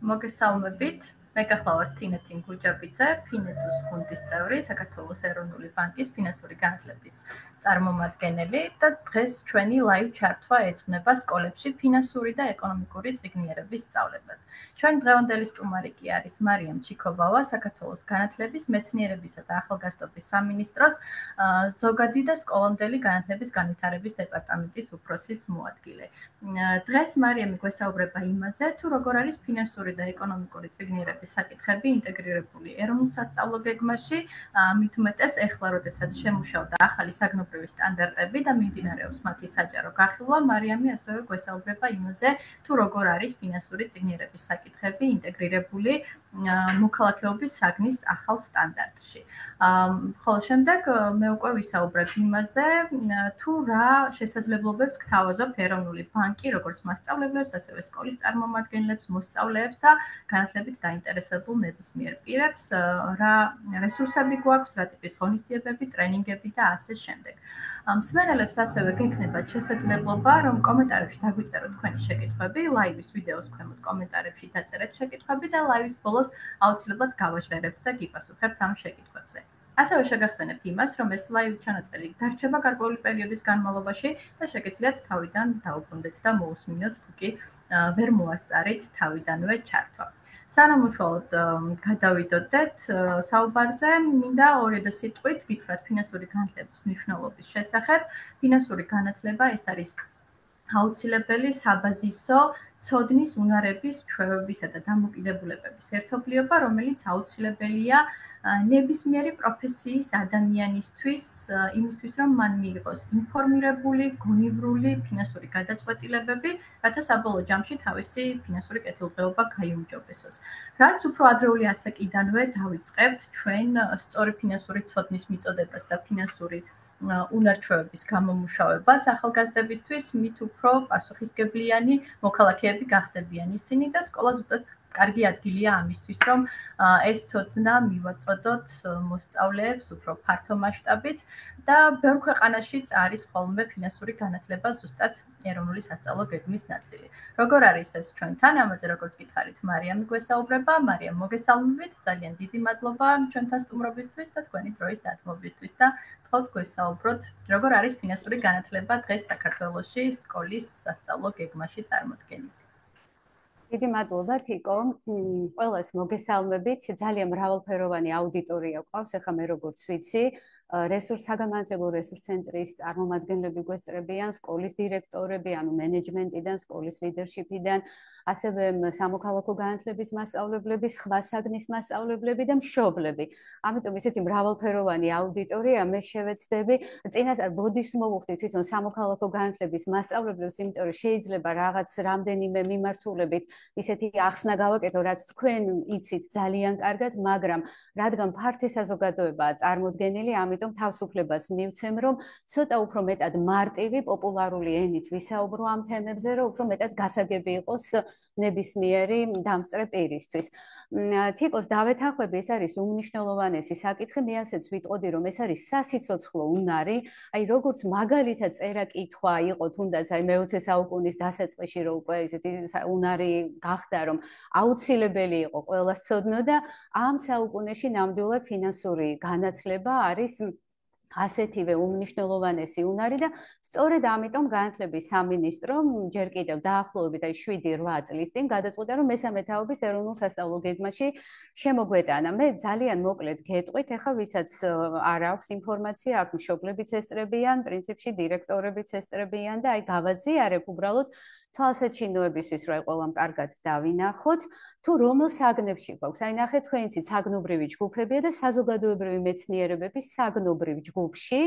მოგესალმებით. მე გახლავართ თინეთი გუჯაბიძე, ფინეთუს გუნდის წევრი, საქართველოს ეროვნული ბანკის ფინანსური განათლების წარმომადგენელი და დღეს ჩვენი ლაივ ჩართვა ეძღვნება სკოლებში ფინანსური და ეკონომიკური წიგნიერების სწავლებას. ჩვენ დღევანდელი სტუმარი კი არის მარიამ ჩიქობავა, საქართველოს განათლების, მეცნიერებისა და ახალგაზრდობის სამინისტროს ზოგადი და სკოლამდელი განათლების განვითარების დეპარტამენტის უფროსის მოადგილე. დღეს მარიამი გვესაუბრება იმაზე, თუ როგორ არის ფინანსური და ეკონომიკური წიგნიერების საკითხები ინტეგრირებული ეროვნულ სასწავლო გეგმაში, მით უმეტეს ეხლა, როდესაც შემუშავდა ახალი საგნობრივი სტანდარტები და მიმდინარეობს მათი საჯარო გახილვა, მარიამი ასევე გვესაუბრება იმაზე, თუ როგორ არის ფინანსური წიგნიერების საკითხები ინტეგრირებული მოქალაქეობის საგნის ახალ სტანდარტში. ხოლო შემდეგ მე უკვე ვისაუბრებ იმაზე, თუ რა შესაძლებლობებს გთავაზობთ ეროვნული ბანკი, როგორც მასწავლებლებს, ასევე სკოლის წარმომადგენლებს, მოსწავლეებს და განათლებით დაინტერესებულ ნებისმიერ პირებს, რა რესურსები გვაქვს, რა ტიპის ღონისძიებები, ტრენინგები და ასე შემდეგ. მსმენელებს ასევე გექნებათ შესაძლებლობა, რომ კომენტარებში დაგვიწეროთ თქვენი შეკითხვები, ლაივის ვიდეოს ქვემოთ კომენტარებში დაწერეთ შეკითხვები და ლაივის ბოლოს აუცილებლად გავაჟღერებთ და გიპასუხებთ ამ შეკითხვებზე. ასევე შეგახსენებთ იმას, რომ ეს ლაივ ჩანაწერი დარჩება გარკვეული პერიოდის განმავლობაში და შეგიძლიათ თავიდან დაუბრუნდეთ და მოусმინოთ, თუ კი ვერ მოასწარით თავიდანვე ჩართვა. სანამ უშუალოდ გადავიდოდეთ საუბარზე, მინდა 2 სიტყვით გითხრათ ფინანსური განათლების მნიშვნელობის შესახებ. ფინანსური განათლება ეს არის აუცილებელი საბაზისო ცოდნის უნარების, ჩვევებისა და დამოკიდებულებების ერთობლიობა, რომელიც აუცილებელია ნებისმიერი პროფესიის ადამიანისთვის, იმისთვის, რომ მან მიიღოს ინფორმირებული, გონივრული ფინანსური გადაწყვეტილებები, რათა საბოლოო ჯამში თავისი ფინანსური კეთილდღეობა გაიუმჯობესოს. რაც უფრო ადრეული ასაკიდანვე დავიწყებთ ჩვენ სწორი ფინანსური ცოდნის მიწოდებას და ფინანსური უნარ-ჩვევების გამომუშავებას ახალგაზრდებისთვის, მით უფრო პასუხისმგებლიანი მოქალაქეები გახდებიან ისინი და სკოლა ზუსტად კარგი ადგილია ამისთვის, რომ ეს ცოდნა მივაწოდოთ მოსწავლეებს უფრო ფართო მასშტაბით და ბევრ ქვეყანაშიც არის ხოლმე ფინანსური განათლება ზუსტად ეროვნული სასწავლო გეგმის ნაწილი. როგორ არის ეს ჩვენთან? ამაზე როგორც გითხარით, მარიამი გვესაუბრება. მარიამ, მოგესალმებით, ძალიან დიდი მადლობა ჩვენთან სტუმრობისთვის და თქვენი დროის დათმობისთვის და თხოვთ გვესაუბროთ, როგორ არის ფინანსური განათლება დღეს საქართველოში სკოლის სასწავლო გეგმაში წარმოდგენილი. დიდი მადლობა თიკო, ყველას მოგესალმებით, ძალიან მრავალფეროვანი აუდიტორია გვყავს, ახლა მე როგორც ვიცი, საგანმანათლებლო რესურს ცენტრის წარმომადგენლები გვესწრებიან, სკოლის დირექტორები, ანუ მენეჯმენტიდან, სკოლის ლიდერშიპიდან, ასევე სამოქალაქო განათლების მასწავლებლები, სხვა საგნის მასწავლებლები და მშობლები. ამიტომ ისეთი მრავალფეროვანი აუდიტორია, მე შევეცდები, წინასწარ ბოდიშს მოვუხდი თვითონ სამოქალაქო განათლების მასწავლებლებს, იმიტომ რომ შეიძლება რაღაც რამდენიმე მიმართულებით ისეთი ახსნა გავაკეთო, რაც თქვენ იცით ძალიან კარგად, მაგრამ რადგან ფართე საზოგადოებაა წარმოდგენილი, ამიტომ თავისუფლებას მივცემ, რომ ცოტა უფრო მეტად მარტივი, პოპულარული ენით ვისაუბრო ამ თემებზე, რომ უფრო მეტად გასაგები იყოს ნებისმიერი დამსწრე პირისთვის. თიკოს დავეთანხმები, ეს არის უმნიშვნელოვანესი საკითხი, მე ასეც ვიტყოდი, რომ ეს არის სასიცოცხლო უნარი, აი როგორც მაგალითად წერა-კითხვა იყო თუნდაც აი მე-20 საუკუნის დასაწყისში, რომ უკვე ესეთი უნარი გახდა, რომ აუცილებელი იყო ყველას ცოდნო და ამ საუკუნეში ნამდვილად ფინანსური განათლება არის ასეთივე უმნიშვნელოვანესი უნარი და სწორედ ამიტომ განათლების სამინისტრომ ჯერ კიდევ დაახლოებით 7-8 წლის წინ გადაწყვიტა, რომ მესამე თაობის ეროვნულ სასწავლო გეგმაში შემოგვეტანა. მე ძალიან მოკლედ გეტყვით, ეხლა ვისაც არ აქვს ინფორმაცია, აქ მშობლებიც ესწრებიან, პრინციპში დირექტორებიც ესწრებიან და აი გავაზიარებ უბრალოდ თვალსაჩინოებისთვის, რომ ყველამ კარგად დავინახოთ, თუ რომელ საგნებში გვაქვს. აი ნახეთ, თქვენ იცით, საგნობრივი ჯგუფებია და საზოგადოებრივი მეცნიერებების საგნობრივ ჯგუფში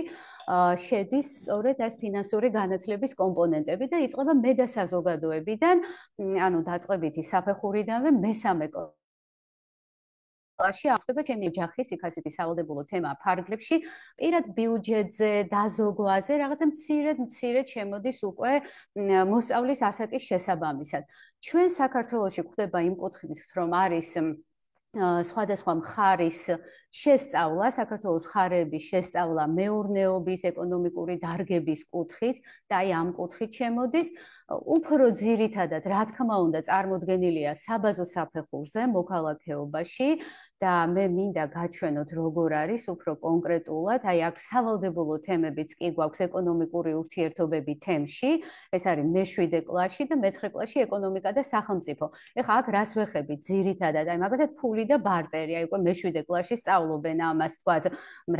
შედის სწორედ ეს ფინანსური განათლების კომპონენტები და იწყება მე და საზოგადოებიდან, ანუ დაწყებითი საფეხურიდანვე მესამე კლასში ახდება ჩემი ოჯახის იქ-ასეთი სავალდებულო თემა ფარგლებში, პირად ბიუჯეტზე, დაზოგვაზე, რაღაცა მცირედ შემოდის უკვე მოსწავლის ასაკის შესაბამისად. ჩვენ საქართველოში გვხვდება იმ კუთხით, რომ არის სხვადასხვა მხარის შესწავლა, საქართველოს მხარეების შესწავლა მეურნეობის, ეკონომიკური დარგების კუთხით და აი ამ კუთხით შემოდის. უფრო ძირითადად, რა თქმა უნდა, წარმოდგენილია საბაზო საფეხურზე მოქალაქეობაში და მე მინდა გაჩვენოთ როგორ არის უფრო კონკრეტულად, აი აქ სავალდებულო თემებიც კი გვაქვს ეკონომიკური ურთიერთობები თემში, ეს არის მე-7 კლასში და მე-9 კლასში ეკონომიკა და სახელმწიფო. ეხლა აქ რას ვეხებით ძირითადად, აი მაგალითად ფული და ბარტერი, აი უკვე მე-7 კლასში სწავლობენ ამას, თქვათ,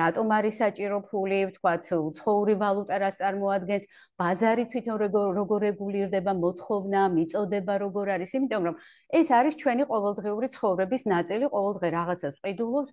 რატომ არის საჭირო ფული, თქვათ, უცხოური ვალუტა რას წარმოადგენს, ბაზარი თვითონ როგორ რეგულირდება, მოთხოვნა, მიწოდება როგორ არის, იმიტომ რომ ეს არის ჩვენი ყოველდღიური ცხოვრების ნაწილი, ყოველდღე რაღაცას ყიდულობთ,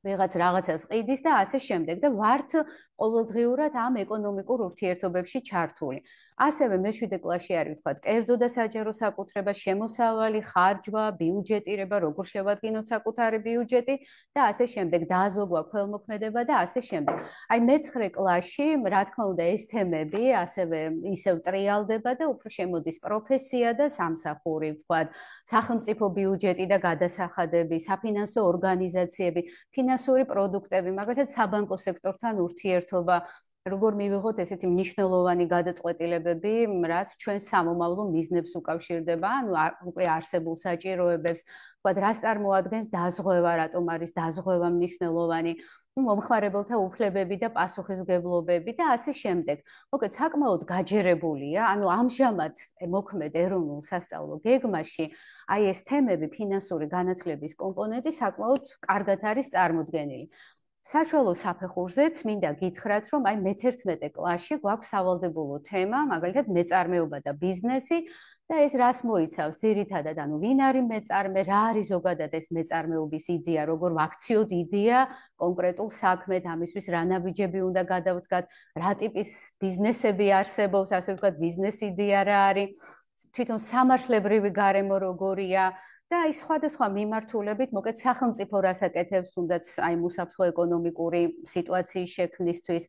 ვიღაც რაღაცას ყიდის და ასე შემდეგ და ვართ ყოველდღიურად ამ ეკონომიკურ ურთიერთობებში ჩართული. ასევე მე-7 კლასში არის ვთქვათ, კერძო და საჯარო საკუთრება, შემოსავალი, ხარჯვა, ბიუჯეტირება, როგორ შევადგინოთ საკუთარი ბიუჯეტი და ასე შემდეგ, დააზოგვა ქველმოქმედება და ასე შემდეგ. აი მე-9 კლასში, რა თქმა უნდა, ეს თემები ასევე ისევ ტრიალდება და უფრო შემოდის პროფესია და სამსახური, ვთქვათ, სახელმწიფო ბიუჯეტი და გადასახადები, საფინანსო ორგანიზაციები, ფინანსური პროდუქტები, მაგალითად საბანკო სექტორთან ურთიერთობა, როგორ მივიღოთ ესეთი მნიშვნელოვანი გადაწყვეტილებები, რაც ჩვენ სამომავლო მიზნებს უკავშირდება, ანუ უკვე არსებულ საჭიროებებს, თქვათ, რას წარმოადგენს დაზღვევა, რატომ არის დაზღვევა მნიშვნელოვანი, მომხმარებელთა უფლებები და პასუხისმგებლობები და ასე შემდეგ. მოკლედ, საკმაოდ გაჯერებულია, ანუ ამჟამად მოქმედ ეროვნულ სასწავლო გეგმაში აი ეს თემები, ფინანსური განათლების კომპონენტი საკმაოდ კარგად არის წარმოდგენილი. საშუალო საფეხურზეც მინდა გითხრათ, რომ აი მე-11 კლასში გვაქვს სავალდებულო თემა, მაგალითად მეწარმეობა და ბიზნესი და ეს რას მოიცავს ძირითადად, ანუ ვინ არის მეწარმე, რა არის ზოგადად ეს მეწარმეობის იდეა, როგორ ვაქციოთ იდეა კონკრეტულ საქმედ, ამისთვის რა ნაბიჯები უნდა გადავდგათ, რა ტიპის ბიზნესები არსებობს, ასე ვთქვათ, ბიზნეს იდეა რა არის, თვითონ სამართლებრივი გარემო როგორია და აი სხვადასხვა მიმართულებით, მოკლედ სახელმწიფო რას აკეთებს, თუნდაც აი უსაფრთხო ეკონომიკური სიტუაციის შექმნისთვის,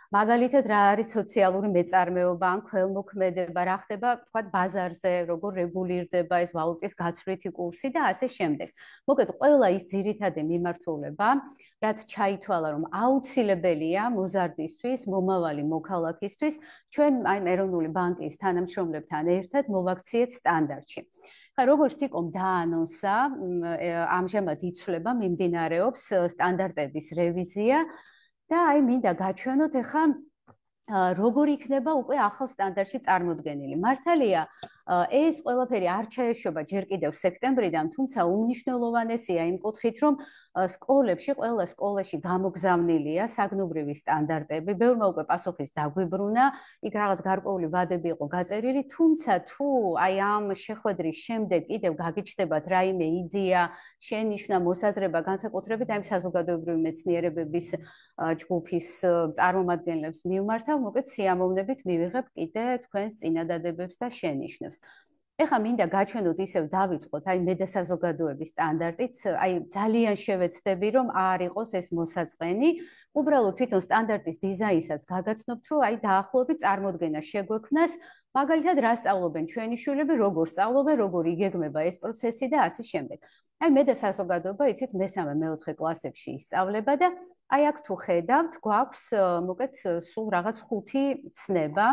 მაგალითად რა არის სოციალური მეწარმეობა, ან ქველმოქმედება, რა ხდება, თქვათ, ბაზარზე, როგორ რეგულირდება ეს ვალუტის გაცვლითი კურსი და ასე შემდეგ. მოკლედ ყველა ის ძირითადი მიმართულება, რაც ჩაითვალა, რომ აუცილებელია მოზარდისთვის, მომავალი მოქალაქისთვის, ჩვენ აი ეროვნული ბანკის თანამშრომლებთან ერთად მოვაქციეთ სტანდარტში. როგორც თიკომ დაანონსა, ამჟამად იცვლება, მიმდინარეობს სტანდარტების რევიზია და აი მინდა გაჩვენოთ ახლა როგორ იქნება უკვე ახალ სტანდარტში წარმოდგენილი. მართალია, ეს ყველაფერი არ ჩაეშვება ჯერ კიდევ სექტემბრიდან, თუმცა უმნიშვნელოვანესია იმ კუთხით, რომ სკოლებში, ყველა სკოლაში გამოგზავნილია საგნობრივი სტანდარტები, ბევრმა უკვე პასუხის დაგვიბრუნა, იქ რაღაც გარკვეული ვადები იყო გაწერილი, თუმცა თუ აი ამ შეხვედრის შემდეგ კიდევ გაგიჩნდებათ რაიმე იდეა, შენიშვნა, მოსაზრება, განსაკუთრებით აი საზოგადოებრივი მეცნიერებების ჯგუფის წარმომადგენლებს მივმართავ, მოკლედ სიამოვნებით მივიღებ კიდე თქვენს წინადადებებს და შენიშვნებს. ეხლა მინდა გაჩვენოთ ისევ დავიწყოთ, აი მე და საზოგადოების სტანდარტით, აი ძალიან შევეცდები, რომ არ იყოს ეს მოსაწყენი, უბრალოდ თვითონ სტანდარტის დიზაინსაც გაგაცნობთ, რომ აი დაახლოებით წარმოდგენა შეგვექმნას, მაგალითად რა სწავლობენ ჩვენი შვილები, როგორ სწავლობენ, როგორ იგეგმება ეს პროცესი და ასე შემდეგ. აი მე და საზოგადოება, იცით, მე-3-4 კლასებში ისწავლება და აი აქ თუ ხედავთ, გვაქვს მოკლედ სულ რაღაც 5 ცნება.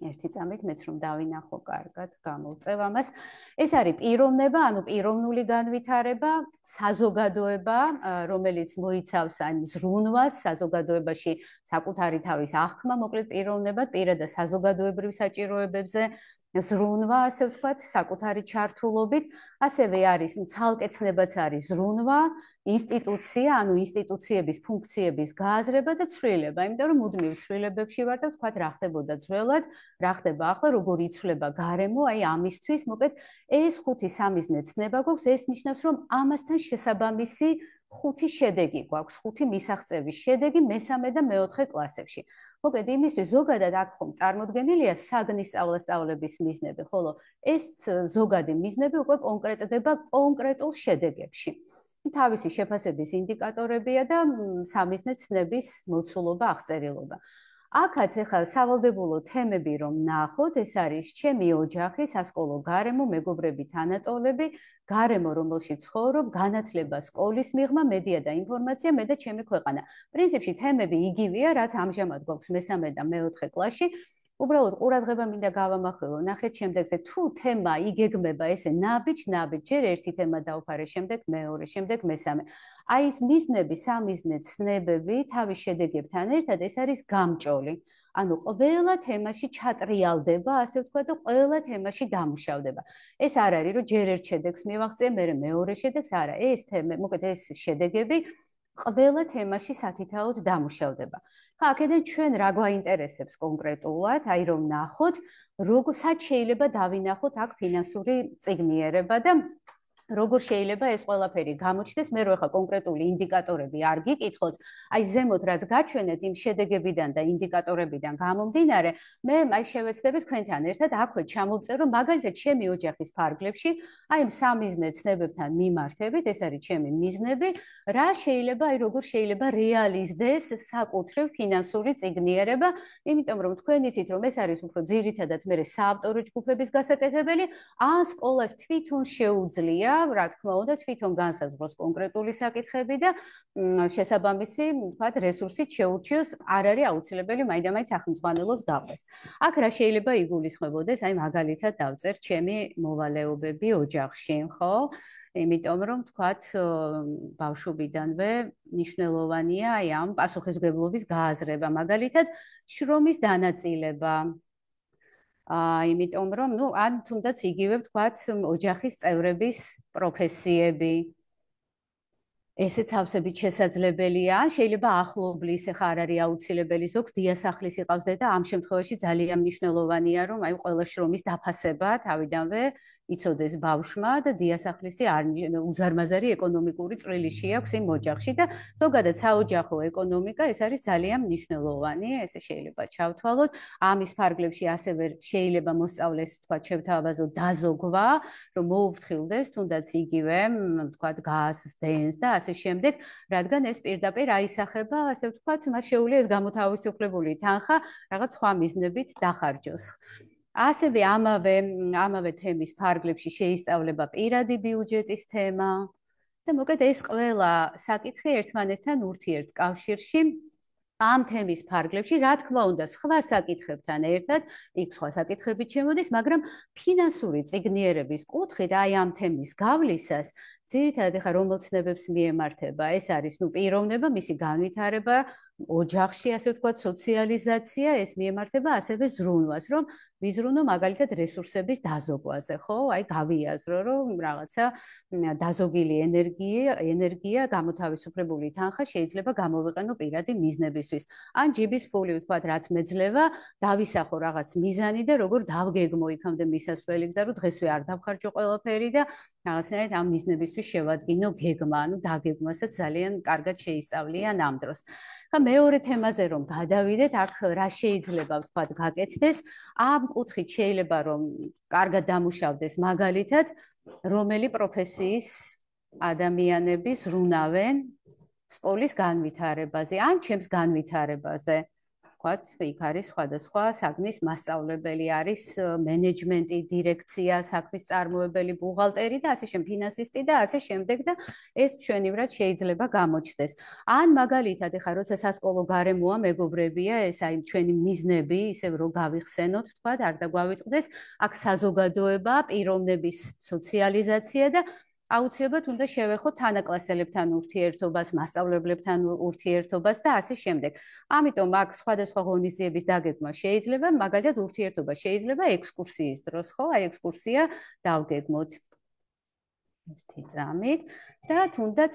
ერთი წამით მეც რომ დავინახო კარგად, გამოვწევ ამას. ეს არის პიროვნება, ანუ პიროვნული განვითარება, საზოგადოება, რომელიც მოიცავს აი ზრუნვას, საზოგადოებაში საკუთარი თავის აღქმა, მოკლედ პიროვნებად, პირად და საზოგადოებრივ საჭიროებებზე ზრუნვა, ასე ვთქვათ, საკუთარი ჩართულობით, ასევე არის ცალკე ცნებაც არის ზრუნვა, ინსტიტუცია, ანუ ინსტიტუციების ფუნქციების გააზრება და ცვლილება, იმიტომ რომ მუდმივ ცვლილებებში ვარ და ვთქვათ, რა ხდებოდა ძველად, რა ხდება ახლა, როგორ იცვლება გარემო, აი ამისთვის, მოკლედ ეს 5 სამიზნე ცნება გვაქვს, ეს ნიშნავს, რომ ამასთან შესაბამისი 5 შედეგი გვაქვს, 5 მისაღწევის შედეგი მე-3 და მე-4 კლასებში. მოკლედ იმისთვის ზოგადად აქ ხომ წარმოდგენილია საგნის სწავლების მიზნები, ხოლო ეს ზოგადი მიზნები უკვე კონკრეტდება კონკრეტულ შედეგებში. თავისი შეფასების ინდიკატორებია და სამიზნე ცნების მოცულობა, აღწერილობა. აქაც ახლა სავალდებულო თემები რომ ნახოთ, ეს არის ჩემი ოჯახი, სასკოლო გარემო, მეგობრები, თანატოლები, გარემო, რომელშიც ცხოვრობ, განათლება, სკოლის მიღმა, მედია და ინფორმაცია, მე და ჩემი ქვეყანა. პრინციპში თემები იგივეა, რაც ამჟამად გვაქვს მესამე და მეოთხე კლასში. უბრალოდ ყურადღება მინდა გავამახვილო. ნახეთ შემდეგზე, თუ თემა იგეგმება ესე ნაბიჯ-ნაბიჯ, ჯერ ერთი თემა დავფარე, შემდეგ მეორე, შემდეგ მესამე. აი ეს მიზნები, სამიზნე ცნებები თავის შედეგებთან ერთად ეს არის გამჭოლი. ანუ ყველა თემაში ჩატრიალდება, ასე ვთქვა და ყველა თემაში დამუშავდება. ეს არ არის, რომ ჯერ ერთ შედეგს მივაღწია, მერე მეორე შედეგს, არა, ეს თემა, მოკლედ ეს შედეგები ყველა თემაში სათითაოდ დამუშავდება. ხა, აქედან ჩვენ რა გვაინტერესებს კონკრეტულად, აი რომ ნახოთ, სად შეიძლება დავინახოთ აქ ფინანსური წიგნიერება და როგორ შეიძლება ეს ყველაფერი გამოჩნდეს, მე რო ახლა კონკრეტული ინდიკატორები არ გიკითხოთ, აი ზემოთ რაც გაჩვენეთ იმ შედეგებიდან და ინდიკატორებიდან გამომდინარე, მე აი შევეცდები თქვენთან ერთად აქვე ჩამოვწერო მაგალითად ჩემი ოჯახის ფარგლებში, აი იმ სამიზნე ცნებებთან მიმართებით, ეს არის ჩემი მიზნები, რა შეიძლება, აი როგორ შეიძლება რეალიზდეს საკუთრივ ფინანსური წიგნიერება, იმიტომ რომ თქვენ იცით რომ ეს არის უფრო ძირითადად მე საავტორო ჯგუფების გასაკეთებელი, ან სკოლას თვითონ შეუძლია რა თქმა უნდა თვითონ განსაზღვროს კონკრეტული საკითხები და შესაბამისი, ვთქვათ, რესურსით შეურჩიოს, არ არის აუცილებელი მაინდა-მაინც სახელმძღვანელოს გაყვეს. აქ რა შეიძლება იგულისხმებოდეს, აი მაგალითად დავწერ ჩემი მოვალეობები ოჯახში, ხო? იმიტომ რომ ვთქვათ, ბავშვობიდანვე მნიშვნელოვანია აი ამ პასუხისმგებლობის გააზრება, მაგალითად, შრომის დანაწილება. იმიტომ რომ, ან თუნდაც იგივე ვთქვათ, ოჯახის წევრების პროფესიები. ესეც ავსებით შესაძლებელია, შეიძლება ახლობლის, ეხა არ არის აუცილებელი, ზოგს დიასახლის იყავს და ამ შემთხვევაში ძალიან მნიშვნელოვანია, რომ აი ყველა შრომის დაფასება თავიდანვე იცოდეს ბავშვმა და დიასახლისი უზარმაზარი ეკონომიკური წვლილი შეაქვს იმ ოჯახში და ზოგადად საოჯახო ეკონომიკა ეს არის ძალიან მნიშვნელოვანი, ესე შეიძლება ჩავთვალოთ. ამის ფარგლებში ასევე შეიძლება მოსწავლეს, ვთქვათ, შევთავაზო დაზოგვა, რომ მოუფრთხილდეს თუნდაც იგივე, ვთქვათ, გაზს, დენს და ასე შემდეგ, რადგან ეს პირდაპირ აისახება, ასე ვთქვათ, მას შეუძლია ეს გამოთავისუფლებული თანხა რაღაც სხვა მიზნებით დახარჯოს. ასევე ამავე თემის ფარგლებში შეისწავლება პირადი ბიუჯეტის თემა და მოკლედ ეს ყველა საკითხი ერთმანეთთან ურთიერთკავშირში ამ თემის ფარგლებში, რა თქმა უნდა, სხვა საკითხებთან ერთად, იქ სხვა საკითხებიც შემოდის, მაგრამ ფინანსური წიგნიერების კუთხით აი ამ თემის გავლისას ძირითადად ახლა რომელ ცნებებს მიემართება, ეს არის, პიროვნება, მისი განვითარება ოჯახში, ასე ვთქვათ, სოციალიზაცია, ეს მიემართება ასევე ზრუნვას, რომ ვიზრუნო მაგალითად რესურსების დაზოგვაზე, ხო? აი გავიაზრო, რომ რაღაცა დაზოგილი ენერგია, გამოთავისუფლებული თანხა შეიძლება გამოვიყენო პირადი მიზნებისთვის. ან ჯიბის ფული, ვთქვათ, რაც მეძლევა, დავისახო რაღაც მიზანი და როგორ დავგეგმო იქამდე მისასვლელი გზა, რომ დღესვე არ დავხარჯო ყველაფერი და რაღაცნაირად ამ მიზნებისთვის შევადგინო გეგმა, ანუ დაგეგმვასაც ძალიან კარგად შეისწავლიან ამ დროს. ხა მეორე თემაზე რომ გადავიდეთ, აქ რა შეიძლება ვთქვათ გაკეთდეს, ამ კუთხით შეიძლება რომ კარგად დამუშავდეს მაგალითად, რომელი პროფესიის ადამიანები ზრუნავენ სკოლის განვითარებაზე, ან ჩემს განვითარებაზე. ვთქვათ, იქ არის სხვადასხვა საგნის მასწავლებელი, არის მენეჯმენტი, დირექცია, საქმის წარმოებელი, ბუღალტერი და ასე შემდეგ, ფინანსისტი და ასე შემდეგ და ეს მშვენივრად შეიძლება გამოჩნდეს. ან მაგალითად, ეხლა როცა სასკოლო გარემოა, მეგობრებია, ეს აი ჩვენი მიზნები, ისევ რომ გავიხსენოთ, ვთქვათ, არ დაგვავიწყდეს, აქ საზოგადოება, პიროვნების სოციალიზაცია და აუცილებლად უნდა შევეხოთ თანაკლასელებთან ურთიერთობას, მასწავლებლებთან ურთიერთობას და ასე შემდეგ. ამიტომ აქ სხვადასხვა ღონისძიების დაგეგმა შეიძლება, მაგალითად ურთიერთობა შეიძლება ექსკურსიის დროს, ხო? აი ექსკურსია დავგეგმოთ. ერთი წამით და თუნდაც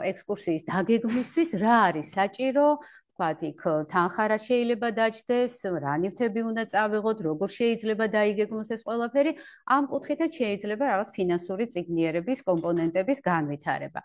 ექსკურსიის დაგეგმისთვის რა არის საჭირო? ვთქვათ, იქ თანხა რა შეიძლება დაჯდეს, რა ნივთები უნდა წავიღოთ, როგორ შეიძლება დაიგეგმოს ეს ყველაფერი, ამ კუთხითაც შეიძლება რაღაც ფინანსური წიგნიერების კომპონენტების განვითარება.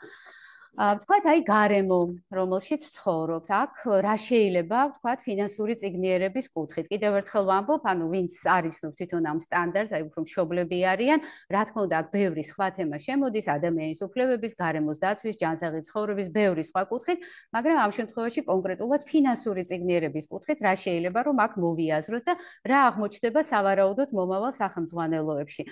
ვთქვათ, აი გარემო, რომელშიც ვცხოვრობთ, აქ რა შეიძლება ვთქვათ ფინანსური წიგნიერების კუთხით. კიდევ ერთხელ ვამბობ, ანუ ვინც არ იცნობს თვითონ ამ სტანდარტს, აი უფრო მშობლები არიან, რა თქმა უნდა, აქ ბევრი სხვა თემა შემოდის, ადამიანის უფლებების, გარემოს დაცვის, ჯანსაღი ცხოვრების, ბევრი სხვა კუთხით, მაგრამ ამ შემთხვევაში კონკრეტულად ფინანსური წიგნიერების კუთხით რა შეიძლება რომ აქ მოვიაზროთ და რა აღმოჩნდება სავარაუდოდ მომავალ სახელმძღვანელოებში.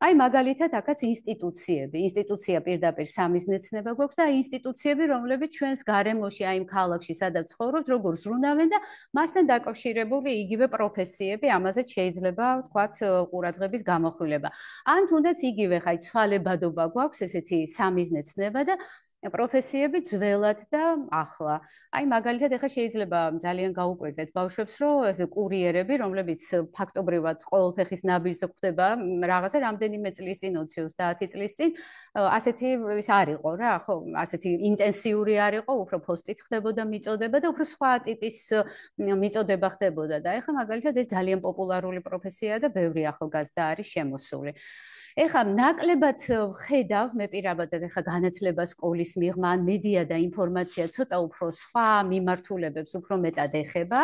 აი მაგალითად, აქაც ინსტიტუცია პირდაპირ სამიზნეცნება გვაქვს და ინსტიტუციები, რომლებიც ჩვენს გარემოში, აი ქალაქში, სადაც ცხოვრობთ, როგორ ზრუნავენ და მასთან დაკავშირებული იგივე პროფესიები, ამაზე შეიძლება ვთქვათ ყურადღების გამოხვილება. ან თუნდაც იგივე ხაი ცვალებადობა გვაქვს, ესეთი სამიზნეცნება და პროფესიები ძველად და ახლა. აი მაგალითად ეხლა შეიძლება ძალიან გაუკვირდეთ ბავშვებს, რომ ეს კურიერები, რომლებიც ფაქტობრივად ყოველფეხის ნაბიჯზე ხდება, რაღაცა რამდენიმე წლის წინ 20-30 წლის წინ, ასეთი ის არ იყო რა, ხო, ასეთი ინტენსიური არ იყო, უფრო პოსტით ხდებოდა მიწოდება და უფრო სხვა ტიპის მიწოდება ხდებოდა და ეხლა მაგალითად ეს ძალიან პოპულარული პროფესიაა და ბევრი ახალგაზრდა არის შემოსული. ეხლა ნაკლებად ხედავ მე პირადად ეხლა განათლება სკოლის მიღმა ან მედია და ინფორმაცია ცოტა უფრო სხვა მიმართულებებს უფრო მეტად ეხება.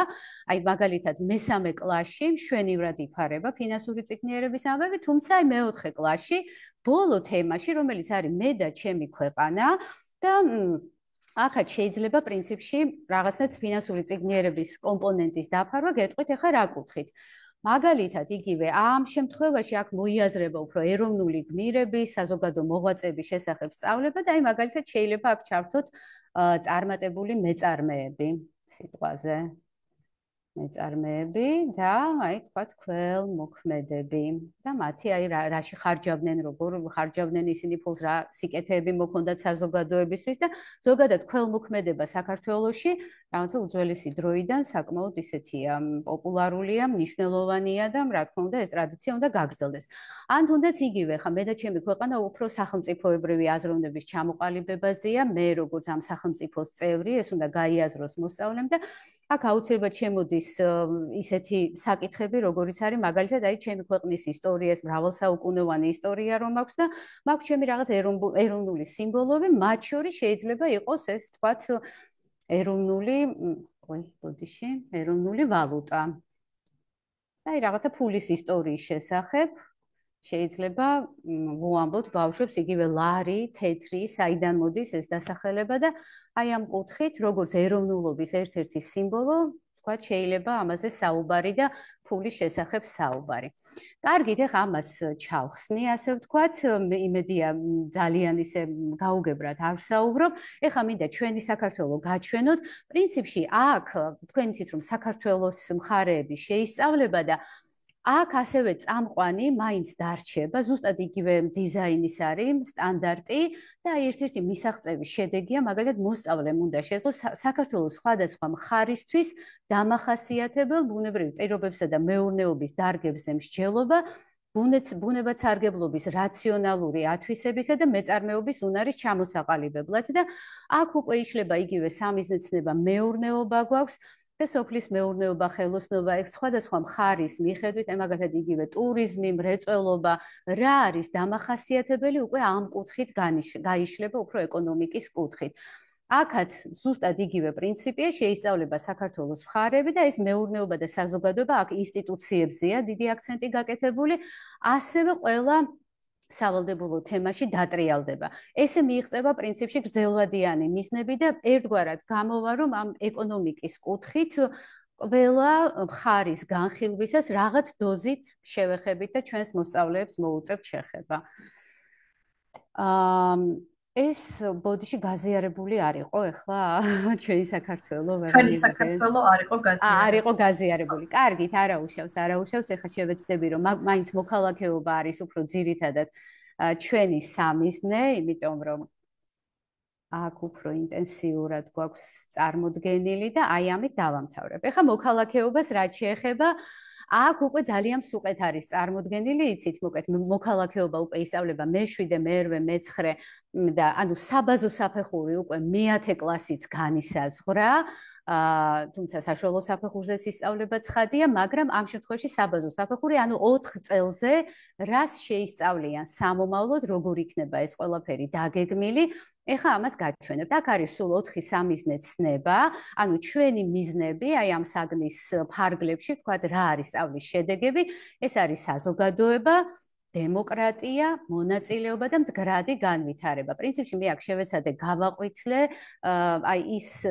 აი მაგალითად მესამე კლასში მშვენივრად იფარება ფინანსური წიგნიერების ამბები, თუმცა აი მეოთხე კლასში ბოლო თემაში, რომელიც არის მე და ჩემი ქვეყანა და აქაც შეიძლება პრინციპში რაღაცნაირად ფინანსური წიგნიერების კომპონენტის დაფარვა გეტყვით ეხლა რა კუთხით. მაგალითად, იგივე ამ შემთხვევაში აქ მოიაზრება უფრო ეროვნული გმირების, საზოგადო მოღვაწეების შესახებ სწავლება და აი მაგალითად შეიძლება აქ ჩართოთ წარმატებული მეწარმეები სიტყვაზე. მეწარმეები და აი თქვათ ქველმოქმედები და მათი აი რაში ხარჯავდნენ, როგორ ხარჯავდნენ ისინი ფულს, რა სიკეთეები მოქონდათ საზოგადოებისთვის და ზოგადად ქველმოქმედება საქართველოში რაღაცა უძველესი დროიდან საკმაოდ ისეთია, პოპულარულია, მნიშვნელოვანია და რა თქმა უნდა ეს ტრადიცია უნდა გაგრძელდეს. ან თუნდაც იგივე ხა მე და ჩემი ქვეყანა უფრო სახელმწიფოებრივი აზროვნების ჩამოყალიბებაზეა, მე როგორც ამ სახელმწიფოს წევრი, ეს უნდა გაიაზროს მოსწავლემ და აქ აუცილებლად შემოდის ისეთი საკითხები, როგორიც არის მაგალითად აი ჩემი ქვეყნის ისტორიას, მრავალსაუკუნოვანი ისტორია რომ აქვს და მაქვს ჩემი რაღაც ეროვნული სიმბოლოები, მათ შორის შეიძლება იყოს ეს თქვათ ეროვნული ვალუტა. და აი რაღაცა ფულის ისტორიის შესახებ შეიძლება ვუამბოთ ბავშვებს იგივე ლარი, თეთრი, საიდან მოდის ეს დასახელება და აი ამ კუთხით, როგორც ეროვნულობის ერთ-ერთი სიმბოლო, თქვათ შეიძლება ამაზე საუბარი და ფულის შესახებ საუბარი. კარგით, ეხლა ამას ჩავხსნი, ასე ვთქვათ, იმედია ძალიან ისე გაუგებრად არ ვსაუბრობ. ეხლა მინდა ჩვენი საქართველო გაჩვენოთ. პრინციპში აქ თქვენ იცით რომ საქართველოს მხარეების შეისწავლება და აქ ასევე წამყვანი მაინც დარჩება, ზუსტად იგივე დიზაინის არის სტანდარტი და აი ერთ-ერთი მისაღწევის შედეგია, მაგალითად მოსწავლემ უნდა შეძლოს საქართველოს სხვადასხვა მხარისთვის დამახასიათებელ ბუნებრივ პირობებსა და მეურნეობის დარგებზე მსჯელობა, ბუნებათსარგებლობის რაციონალური ათვისებისა და მეწარმეობის უნარის ჩამოსაყალიბებლად და აქ უკვე იშლება იგივე სამიზნეცნება, მეურნეობა გვაქვს და სოფლის მეურნეობა, ხელოსნობა, ეგ სხვადასხვა მხარის მიხედვით, მაგალითად იგივე ტურიზმი, მრეწველობა, რა არის დამახასიათებელი, უკვე ამ კუთხით გაიშლება უფრო ეკონომიკის კუთხით. აქაც ზუსტად იგივე პრინციპია, შეისწავლება საქართველოს მხარეები და ეს მეურნეობა და საზოგადოება აქ ინსტიტუციებზეა დიდი აქცენტი გაკეთებული, ასევე ყველა სავალდებულო თემაში დატრიალდება. ესე მიიღწევა პრინციპში გრძელვადიანი მიზნები და ერთგვარად გამოვა, რომ ამ ეკონომიკის კუთხით ყველა მხარის განხილვისას რაღაც დოზით შევეხებით და ჩვენს მოსწავლეებს მოუწევთ შეხება. ეს ბოდიში გაზიარებული არ იყო ეხლა ჩვენი საქართველო ჩვენი საქართველო არ იყო გაზიარებული. არ იყო გაზიარებული. კარგით, არაუშავს. ეხლა შევეცდები რომ მაინც მოქალაქეობა არის უფრო ძირითადად ჩვენი სამიზნე, იმიტომ რომ აქ უფრო ინტენსიურად გვაქვს წარმოდგენილი და აი ამით დავამთავრებ. ეხლა მოქალაქეობას რაც შეეხება აქ უკვე ძალიან მსუყეთ არის წარმოდგენილი, იცით, მოკლედ მოქალაქეობა უკვე ისწავლება მე-7, მე-8, მე-9 და ანუ საბაზო საფეხური უკვე მე-10 კლასიც განისაზღვრა, თუმცა საშუალო საფეხურზეც ისწავლება ცხადია, მაგრამ ამ შემთხვევაში საბაზო საფეხური, ანუ 4 წელზე რას შეისწავლიან სამომავლოდ, როგორ იქნება ეს ყველაფერი დაგეგმილი. ეხლა ამას გაჩვენებთ. აქ არის სულ 4 სამიზნე ცნება, ანუ ჩვენი მიზნები, აი ამ საგნის ფარგლებში, თქვათ რა არის სწავლის შედეგები, ეს არის საზოგადოება, დემოკრატია, მონაწილეობა და მდგრადი განვითარება. პრინციპში მე აქ შევეცადე გავაყვითლე აი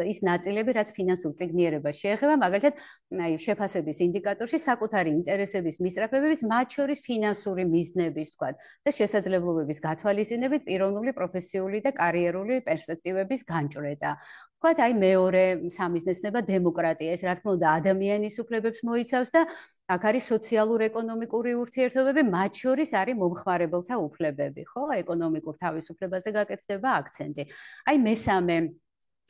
ის ნაწილები, რაც ფინანსურ წიგნიერებას შეეხება, მაგალითად, აი შეფასების ინდიკატორში საკუთარი ინტერესების მისწრაფებების, მათ შორის ფინანსური მიზნების, თქვათ, და შესაძლებლობების გათვალისწინებით პიროვნული, პროფესიული და კარიერული პერსპექტივების განჭრედა. თქვათ, აი მეორე სამიზნესნება დემოკრატია, ეს რა თქმა უნდა ადამიანის უფლებებს მოიცავს და აქ არის სოციალურ-ეკონომიკური ურთიერთობები, მათ შორის არის მომხმარებელთა უფლებები, ხო? ეკონომიკურ თავისუფლებაზე გაკეთდება აქცენტი. აი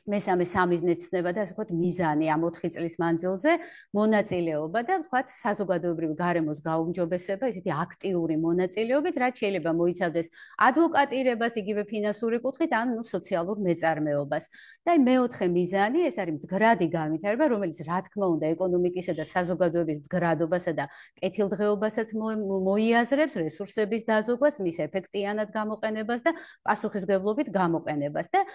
მესამე სამიზნეს ცნება და ასე ვთქვათ მიზანი ამ 4 წლის მანძილზე მონაწილეობა და ვთქვათ საზოგადოებრივი გარემოს გაუმჯობესება, ისეთი აქტიური მონაწილეობით, რაც შეიძლება მოიცავდეს ადვოკატირებას, იგივე ფინანსური კუთხით, ან სოციალურ მეწარმეობას. და აი მეოთხე მიზანი, ეს არის მდგრადი განვითარება, რომელიც რა თქმა უნდა ეკონომიკისა და საზოგადოების მდგრადობასა და კეთილდღეობასაც მოიაზრებს, რესურსების დაზოგვას, მის ეფექტიანად გამოყენებას და პასუხისმგებლობით გამოყენებას და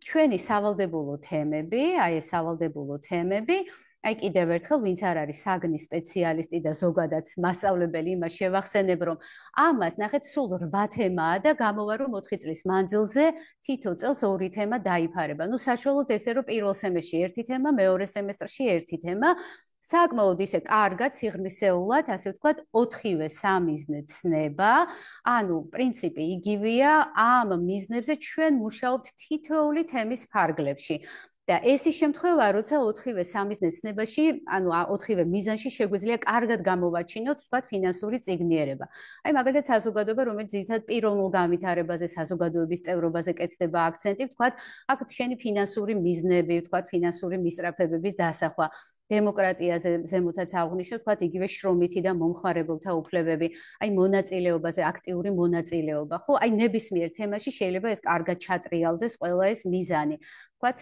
ჩვენი სავალდებულო თემები, აი ეს სავალდებულო თემები, აი კიდევ ერთხელ, ვინც არ არის საგნის სპეციალისტი და ზოგადად მასწავლებელი, იმას შევახსენებ, რომ ამას ნახეთ სულ 8 თემაა და გამოვა რომ 4 წლის მანძილზე თითო წელს 2 თემა დაიფარება. ნუ საშუალოდ ესე რომ პირველ სემესტრში 1 თემა, მეორე სემესტრში 1 თემა. საკმაოდ ისე კარგად სიღრმისეულად, ასე ვთქვათ, 4-ვე სამიზნე ცნება, ანუ პრინციპი იგივეა, ამ მიზნებზე ჩვენ მუშაობთ თითოეული თემის ფარგლებში. და ეს ის შემთხვევა, როცა 4-ვე სამიზნე ცნებაში, ანუ 4-ვე მიზანში შეგვიძლია კარგად გამოვაჩინოთ, ვთქვათ, ფინანსური წიგნიერება. აი მაგალითად საზოგადოება, რომელიც ძირითადად პიროვნულ განვითარებაზე, საზოგადოების წევრობაზე კეთდება აქცენტი, ვთქვათ, აქ შენი ფინანსური მიზნები, ვთქვათ, ფინანსური მისწრაფებების დასახვა. დემოკრატიაზე ზემოთაც აღვნიშნეთ, ვთქვათ, იგივე შრომითი და მომხმარებელთა უფლებები, აი მონაწილეობაზე, აქტიური მონაწილეობა, ხო? აი ნებისმიერ თემაში შეიძლება ეს კარგად ჩატრიალდეს ყველა ეს მიზანი. ვთქვათ,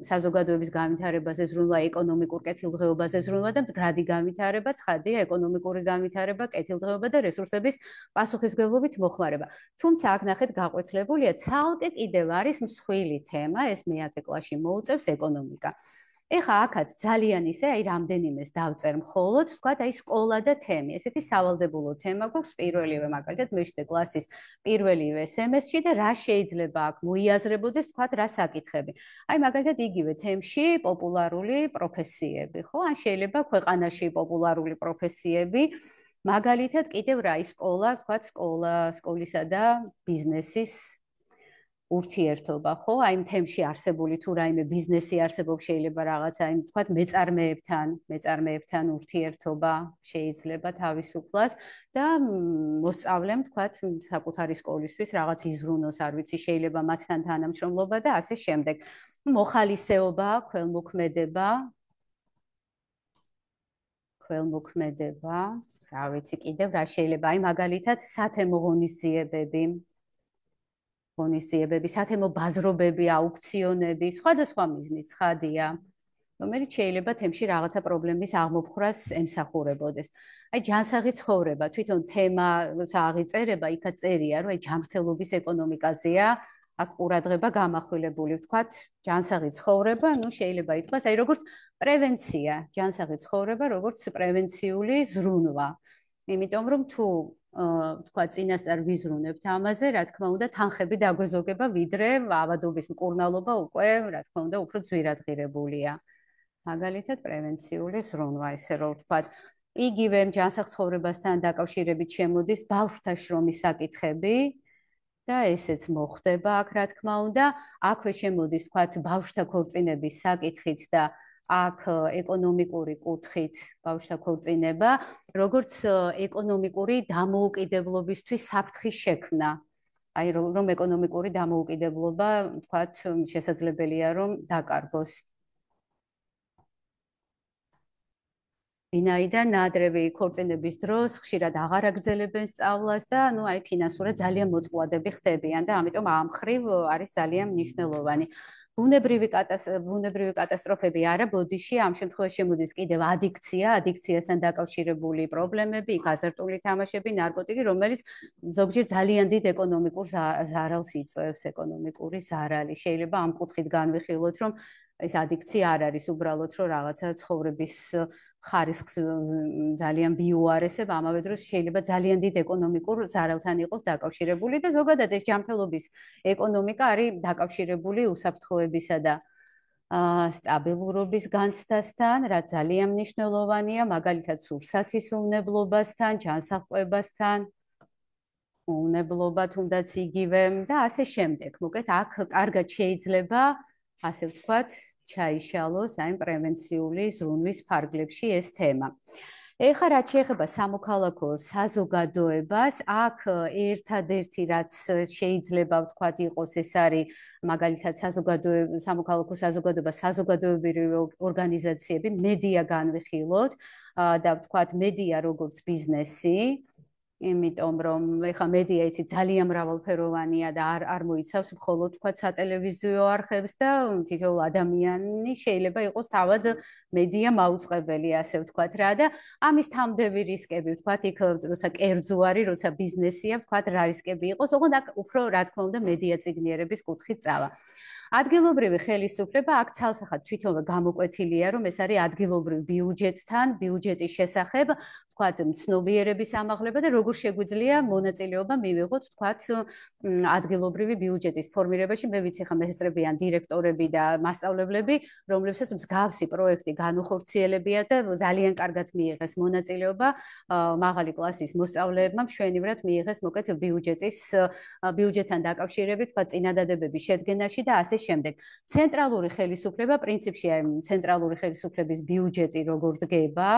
საზოგადოების განვითარებაზე ზრუნვა, ეკონომიკურ კეთილდღეობაზე ზრუნვა და მდგრადი განვითარება, ცხადია, ეკონომიკური განვითარება, კეთილდღეობა და რესურსების პასუხისმგებლობით მოხმარება. თუმცა აქ ნახეთ გაყვითლებულია ცალკე კიდევ არის მსხვილი თემა, ეს მე-10 კლასში მოუწევს ეკონომიკა. ეხლა აქაც ძალიან ისე, აი რამდენიმეს დავწერ მხოლოდ, ვთქვათ, აი სკოლა და თემი. ესეთი სავალდებულო თემა გვაქვს პირველივე, მაგალითად, მე-7 კლასის პირველივე სემესტრში და რა შეიძლება აქ მოიაზრებოდეს, ვთქვათ, რა საკითხები. აი მაგალითად, იგივე თემში პოპულარული პროფესიები, ხო? ან შეიძლება ქვეყანაში პოპულარული პროფესიები. მაგალითად, კიდევ რა ის სკოლა, ვთქვათ, სკოლისა და ბიზნესის ურთიერთობა, ხო? აი თემში არსებული თუ რაიმე ბიზნესი არსებობს, შეიძლება რაღაცა, აი თქვათ მეწარმეებთან ურთიერთობა შეიძლება თავისუფლად და მოსწავლემ თქვათ საკუთარი სკოლისთვის რაღაც იზრუნოს, არ ვიცი, შეიძლება მათთან თანამშრომლობა და ასე შემდეგ. მოხალისეობა, ქველმოქმედება, რა ვიცი, კიდევ რა შეიძლება, აი მაგალითად სათემო ღონისძიებები, სათემო ბაზრობები, აუქციონები, სხვადასხვა მიზნით ცხადია, რომელიც შეიძლება თემში რაღაცა პრობლემის აღმოფხვრას ემსახურებოდეს. აი ჯანსაღი ცხოვრება, თვითონ თემა, როცა აღიწერება, იქაც წერია, რომ აი ჯანმრთელობის ეკონომიკაზეა, აქ ყურადღება გამახვილებული, ვთქვათ, ჯანსაღი ცხოვრება, ну შეიძლება ითქვას, აი როგორც პრევენცია, ჯანსაღი ცხოვრება, როგორც პრევენციული ზრუნვა. იმიტომ რომ თუ თქვა წინასწარ ვიზრუნებთ ამაზე, რა თქმა უნდა, თანხები დაგვეზოგება, ვიდრე ავადობის მკურნალობა უკვე, რა თქმა უნდა, უფრო ძვირადღირებულია. მაგალითად, პრევენციული ზრუნვა, ესე რომ ვთქვათ, იგივე ჯანსაღ ცხოვრებასთან დაკავშირებით შემოდის ბავშვთა შრომის საკითხები და ესეც მოხდება აქ, რა თქმა უნდა, აქვე შემოდის, ვთქვათ, ბავშვთა ქორწინების საკითხიც და აქ ეკონომიკური კუთხით ბავშვთა ქორწინება, როგორც ეკონომიკური დამოუკიდებლობისთვის საფრთხის შექმნა. აი რომ ეკონომიკური დამოუკიდებლობა, ვთქვათ, შესაძლებელია რომ დაკარგოს. ვინაიდან ნაადრევი ქორწინების დროს ხშირად აღარ აგრძელებენ სწავლას და აი ფინანსურად ძალიან მოწყვლადები ხდებიან და ამიტომ ამ მხრივ არის ძალიან მნიშვნელოვანი. ბუნებრივი კატასტროფები არა, ბოდიში ამ შემთხვევაში შემოდის კიდევ ადიქციასთან დაკავშირებული პრობლემები, აზარტული თამაშები, ნარკოტიკი, რომელიც ზოგჯერ ძალიან დიდ ეკონომიკურ ზარალს იწვევს, ეკონომიკური ზარალი. შეიძლება ამ კუთხით განვიხილოთ, რომ ეს ადიქცია არ არის უბრალოდ რომ რაღაცა ცხოვრების ხარისხს ძალიან ბიუარესებ, ამავე დროს შეიძლება ძალიან დიდ ეკონომიკურ ზარალთან იყოს დაკავშირებული და ზოგადად ეს ჯანმრთელობის ეკონომიკა არის დაკავშირებული უსაფრთხოებისა და სტაბილურობის განცდასთან, რაც ძალიან მნიშვნელოვანია, მაგალითად სურსათის უნებლობასთან, ჯანსაღყვებასთან, უნებლობა თუნდაც იგივე და ასე შემდეგ. მოკეთ აქ კარგად შეიძლება ასე ვთქვათ, ჩაიშალოს აი პრევენციული ზრუნვის ფარგლებში ეს თემა. ეხლა რაც შეეხება სამოქალაქო საზოგადოებას, აქ ერთადერთი რაც შეიძლება ვთქვათ იყოს ეს არის მაგალითად სამოქალაქო საზოგადოება, საზოგადოებრივი ორგანიზაციები, მედია განვიხილოთ და ვთქვათ მედია როგორც ბიზნესი. იმიტომ რომ ეხა მედია იცი ძალიან მრავალფეროვანია და არ მოიცავს მხოლოდ თქვა სატელევიზიო არხებს და თითოეულ ადამიანი შეიძლება იყოს თავად მედია მაუწყებელი ასე ვთქვათ რა და ამის თამდები რისკები ვთქვათ იქ როცა კერძო არის როცა ბიზნესია ვთქვათ რა რისკები იყოს ოღონდ აქ უფრო რა თქმა უნდა მედია წიგნიერების კუთხით წავა ადგილობრივი ხელისუფლება აქ ცალსახად თვითონვე გამოკვეთილია რომ ეს არის ადგილობრივ ბიუჯეტის შესახებ ვთქვათ ცნობიერების ამაღლება და როგორ შეგვიძლია მონაწილეობა მივიღოთ ვთქვათ ადგილობრივი ბიუჯეტის ფორმირებაში მე ვიცი ხა მესწრებიან დირექტორები და მასწავლებლები რომლებსაც მსგავსი პროექტი განუხორციელებია და ძალიან კარგად მიიღეს მონაწილეობა მაღალი კლასის მოსწავლეებმა მშვენივრად მიიღეს მოკეთ ბიუჯეტთან დაკავშირებით ვთქვათ წინადადებების შედგენაში და ასე შემდეგ ცენტრალური ხელისუფლება პრინციპში ცენტრალური ხელისუფლების ბიუჯეტი როგორ დგება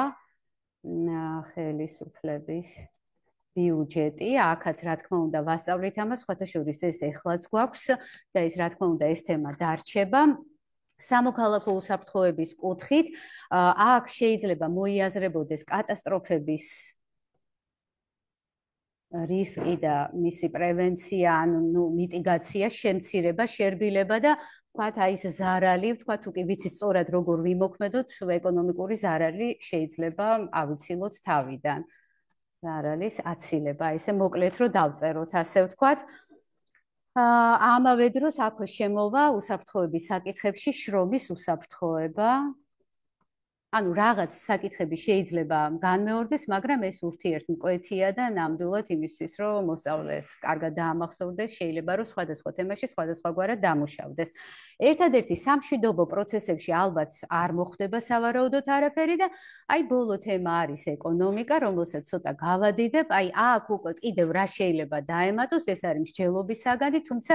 ხელისუფლების ბიუჯეტი, აქაც რა თქმა უნდა ვასწავლით ამას, სხვათა შორის ეს ეხლაც გვაქვს და ეს რა თქმა უნდა ეს თემა დარჩება. სამოქალაქო უსაფრთხოების კუთხით, აქ შეიძლება მოიაზრებოდეს კატასტროფების რისკი და მისი პრევენცია, ანუ მიტიგაცია, შემცირება, შერბილება და ვთქვათ, აი ეს ზარალი, ვთქვათ, თუ კი ვიცით სწორად როგორ ვიმოქმედოთ, ეკონომიკური ზარალი შეიძლება ავიცილოთ თავიდან. ზარალის აცილება, ესე მოკლედ რომ დავწეროთ, ასე ვთქვათ. ამავე დროს აქ შემოვა უსაფრთხოების საკითხებში შრომის უსაფრთხოება. ანუ რაღაც საკითხები შეიძლება განმეორდეს, მაგრამ ეს ურთიერთმკვეთია და ნამდვილად იმისთვის, რომ მოსწავლეს კარგად დაამახსოვრდეს, შეიძლება რომ სხვადასხვა თემაში სხვადასხვაგვარად დამუშავდეს. ერთადერთი სამშვიდობო პროცესებში ალბათ არ მოხდება სავარაუდოდ არაფერი და აი ბოლო თემა არის ეკონომიკა, რომელსაც ცოტა გავადიდებ. აი აქ უკვე კიდევ რა შეიძლება დაემატოს, ეს არის მსჯელობის საგანი, თუმცა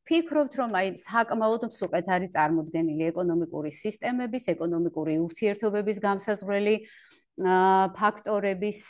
ფიქრობთ, რომ აი საკმაოდ მსუყეთ არის წარმოდგენილი ეკონომიკური სისტემების, ეკონომიკური ურთიერთობების გამსაზღვრელი ფაქტორების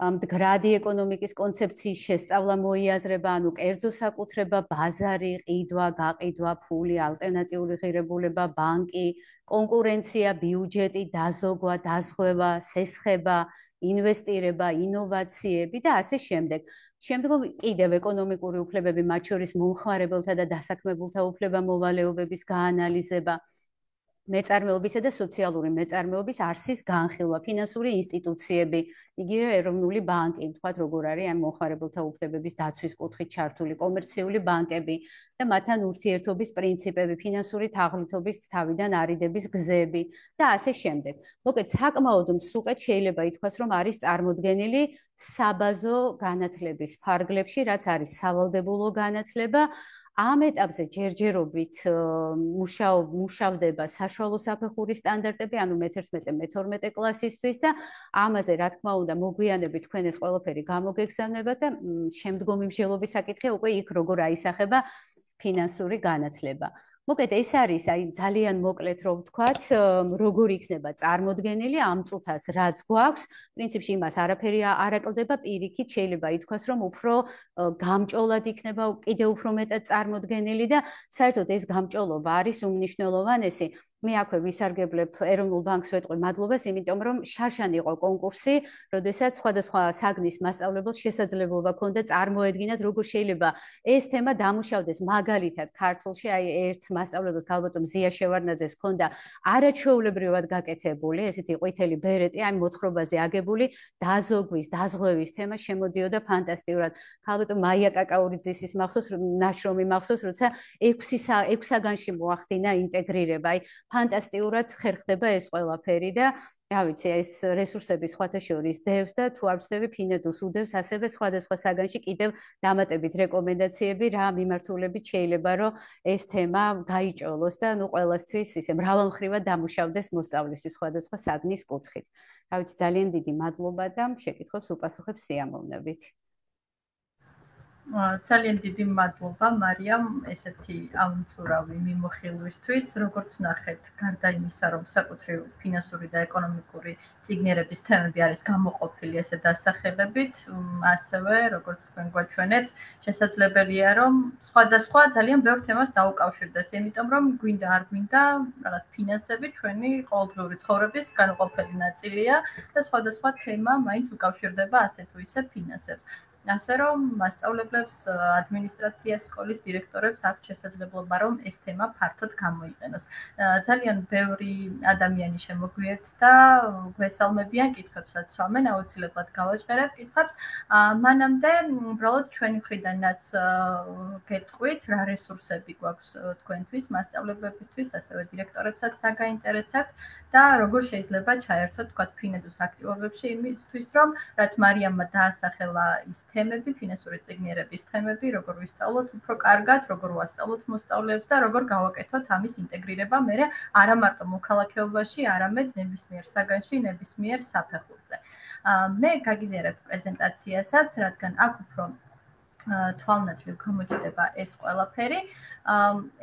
მდგრადი ეკონომიკის კონცეფციის შესწავლა მოიაზრება, ანუ კერძო საკუთრება, ბაზარი, ყიდვა, გაყიდვა, ფული, ალტერნატიული ღირებულება, ბანკი, კონკურენცია, ბიუჯეტი, დაზოგვა, დაზღვევა, სესხება, ინვესტირება, ინოვაციები და ასე შემდეგ. შემდგომ კიდევ ეკონომიკური უფლებები, მათ შორის მომხმარებელთა და დასაქმებულთა უფლება-მოვალეობების გაანალიზება, მეწარმეობისა და სოციალური მეწარმეობის არსის განხილვა, ფინანსური ინსტიტუციები, იგივე ეროვნული ბანკი, თქვათ როგორ არის ამ მომხმარებელთა უფლებების დაცვის კუთხით ჩართული კომერციული ბანკები და მათთან ურთიერთობის პრინციპები, ფინანსური თაღლითობის თავიდან არიდების გზები და ასე შემდეგ. მოკეთ საკმაოდ მსუყეთ შეიძლება ითქვას, რომ არის წარმოდგენილი საბაზო განათლების ფარგლებში, რაც არის სავალდებულო განათლება. ამ ეტაპზე ჯერჯერობით მუშავდება საშუალო საფეხურის სტანდარტები, ანუ მე-11, მე-12 კლასისთვის და ამაზე რა თქმა უნდა მოგვიანებით თქვენ ეს ყველაფერი გამოგეგზავნება და შემდგომი მსჯელობის საკითხია უკვე იქ როგორ აისახება ფინანსური განათლება. მოკეთ ეს არის აი ძალიან მოკლედ რომ ვთქვათ, როგორ იქნება წარმოდგენილი ამ წუთას რაც გვაქვს, პრინციპში იმას არაფერი არ აკლდება, პირიქით შეიძლება ითქვას, რომ უფრო გამჭოლად იქნება, კიდევ უფრო მეტად წარმოდგენილი და საერთოდ ეს გამჭოლობა არის უმნიშვნელოვანესი. მე აქვე ვისარგებლებ ეროვნულ ბანკს ვეტყვი მადლობას, იმიტომ რომ შარშან იყო კონკურსი, როდესაც სხვადასხვა საგნის მასწავლებელს შესაძლებლობა ჰქონდა წარმოედგინათ, როგორ შეიძლება ეს თემა დამუშავდეს მაგალითად ქართულში, აი ერთ მასწავლებელს ქალბატონ ზია შევარდნაძეს ჰქონდა არაჩვეულებრივად გაკეთებული, ესეთი ყვითელი ბერეტი, აი მოთხრობაზე აგებული დაზოგვის, დაზღვევის თემა შემოდიოდა ფანტასტიკურად. ქალბატონ მაია კაკაურიძის მახსოვს, ნაშრომი მახსოვს, როცა 6 საგანში მოახდინა ინტეგრირება, აი ფანტასტიკურად ხერხდება ეს ყველაფერი და რა ვიცი, ეს რესურსები სხვათა შორის დევს და თუ არ ვცდები ფინედუს უდევს ასევე სხვადასხვა საგანში კიდევ დამატებით რეკომენდაციები რა მიმართულებით შეიძლება რომ ეს თემა გაიჭოლოს და ნუ ყველასთვის ისე მრავალმხრივად დამუშავდეს მოსწავლისი სხვადასხვა საგნის კუთხით. რა ვიცი, ძალიან დიდი მადლობა და შეკითხვებს უპასუხებს სიამოვნებით. ძალიან დიდი მადლობა მარიამ ესეთი ამწურავი მიმოხილვისთვის. როგორც ნახეთ, გარდა იმისა, რომ საკუთრივ ფინანსური და ეკონომიკური წიგნიერების თემები არის გამოყოფილი ესე დასახელებით, ასევე როგორც თქვენ გვაჩვენეთ, შესაძლებელია რომ სხვადასხვა ძალიან ბევრ თემას დაუკავშირდეს, იმიტომ რომ გვინდა არ გვინდა, რაღაც ფინანსები ჩვენი ყოველდღიური ცხოვრების განუყოფელი ნაწილია და სხვადასხვა თემა მაინც უკავშირდება ასე თუ ისე ფინანსებს. ასე რომ მასწავლებლებს, ადმინისტრაციას, სკოლის დირექტორებს აქვთ შესაძლებლობა, რომ ეს თემა ფართოდ გამოიყენოს. ძალიან ბევრი ადამიანი შემოგვიერთდა, გვესალმებიან, კითხვებსაც სვამენ, აუცილებლად გავაჟღერებ კითხვებს. მანამდე, უბრალოდ ჩვენი მხრიდანაც გეტყვით, რა რესურსები გვაქვს თქვენთვის, მასწავლებლებისთვის, ასევე დირექტორებსაც დაგაინტერესებთ და როგორ შეიძლება ჩაერთოთ, თქვათ, ფინედუს აქტივობებში იმისთვის, რომ რაც მარიამმა დაასახელა ის თემები, ფინანსური წიგნიერების თემები, როგორ ვისწავლოთ უფრო კარგად, როგორ ვასწავლოთ მოსწავლეებს და როგორ გავაკეთოთ ამის ინტეგრირება მერე არა მარტო მოქალაქეობაში, არამედ ნებისმიერ საგანში, ნებისმიერ საფეხურზე. მე გაგიზიარებთ პრეზენტაციასაც, რადგან აქ უფრო თვალნათლივ გამოჩნდება ეს ყველაფერი.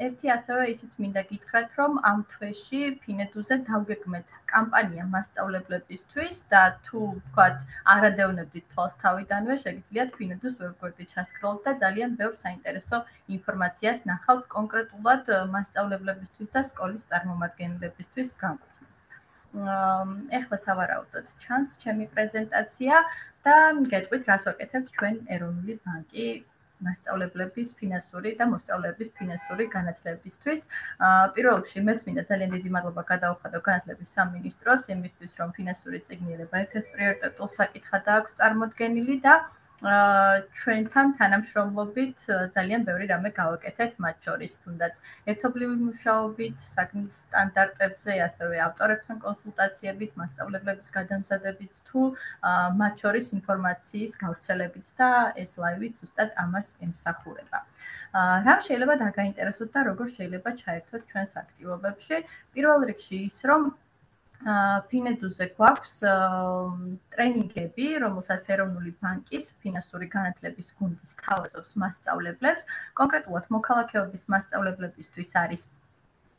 ერთი ასევე ისიც მინდა გითხრათ, რომ ამ თვეში ფინედუზე დავგეგმეთ კამპანია მასწავლებლებისთვის და თუ თქვათ არადევნებდით თვალს თავიდანვე, შეგიძლიათ ფინედუს ვებგვერდზე ჩასკროლთ და ძალიან ბევრ საინტერესო ინფორმაციას ნახავთ კონკრეტულად მასწავლებლებისთვის და სკოლის წარმომადგენლებისთვის განკუთვნილ. ეხლა სავარაუდოდ ჩანს ჩემი პრეზენტაცია და გეტყვით, რას ვაკეთებთ ჩვენ ეროვნული ბანკი მასწავლებლების ფინანსური და მოსწავლეების ფინანსური განათლებისთვის. პირველ რიგში მეც მინდა ძალიან დიდი მადლობა გადაუხადო განათლების სამინისტროს იმისთვის, რომ ფინანსური წიგნიერება ერთ-ერთ პრიორიტეტულ საკითხად აქვს წარმოდგენილი და ჩვენთან თანამშრომლობით ძალიან ბევრი რამე გავაკეთეთ მათ შორის, თუნდაც ერთობლივი მუშაობით, საგნის სტანდარტებზე, ასევე ავტორებთან კონსულტაციებით, მასწავლებლების გადამზადებით თუ მათ შორის ინფორმაციის გავრცელებით და ეს ლაივი ზუსტად ამას ემსახურება. რამ შეიძლება დაგაინტერესოთ და როგორ შეიძლება ჩაერთოთ ჩვენს აქტივობებში? პირველ რიგში ის, რომ ფინედუზე გვაქვს ტრენინგები, რომელსაც ეროვნული ბანკის ფინანსური განათლების გუნდი სთავაზობს მასწავლებლებს. კონკრეტულად მოქალაქეობის მასწავლებლებისთვის არის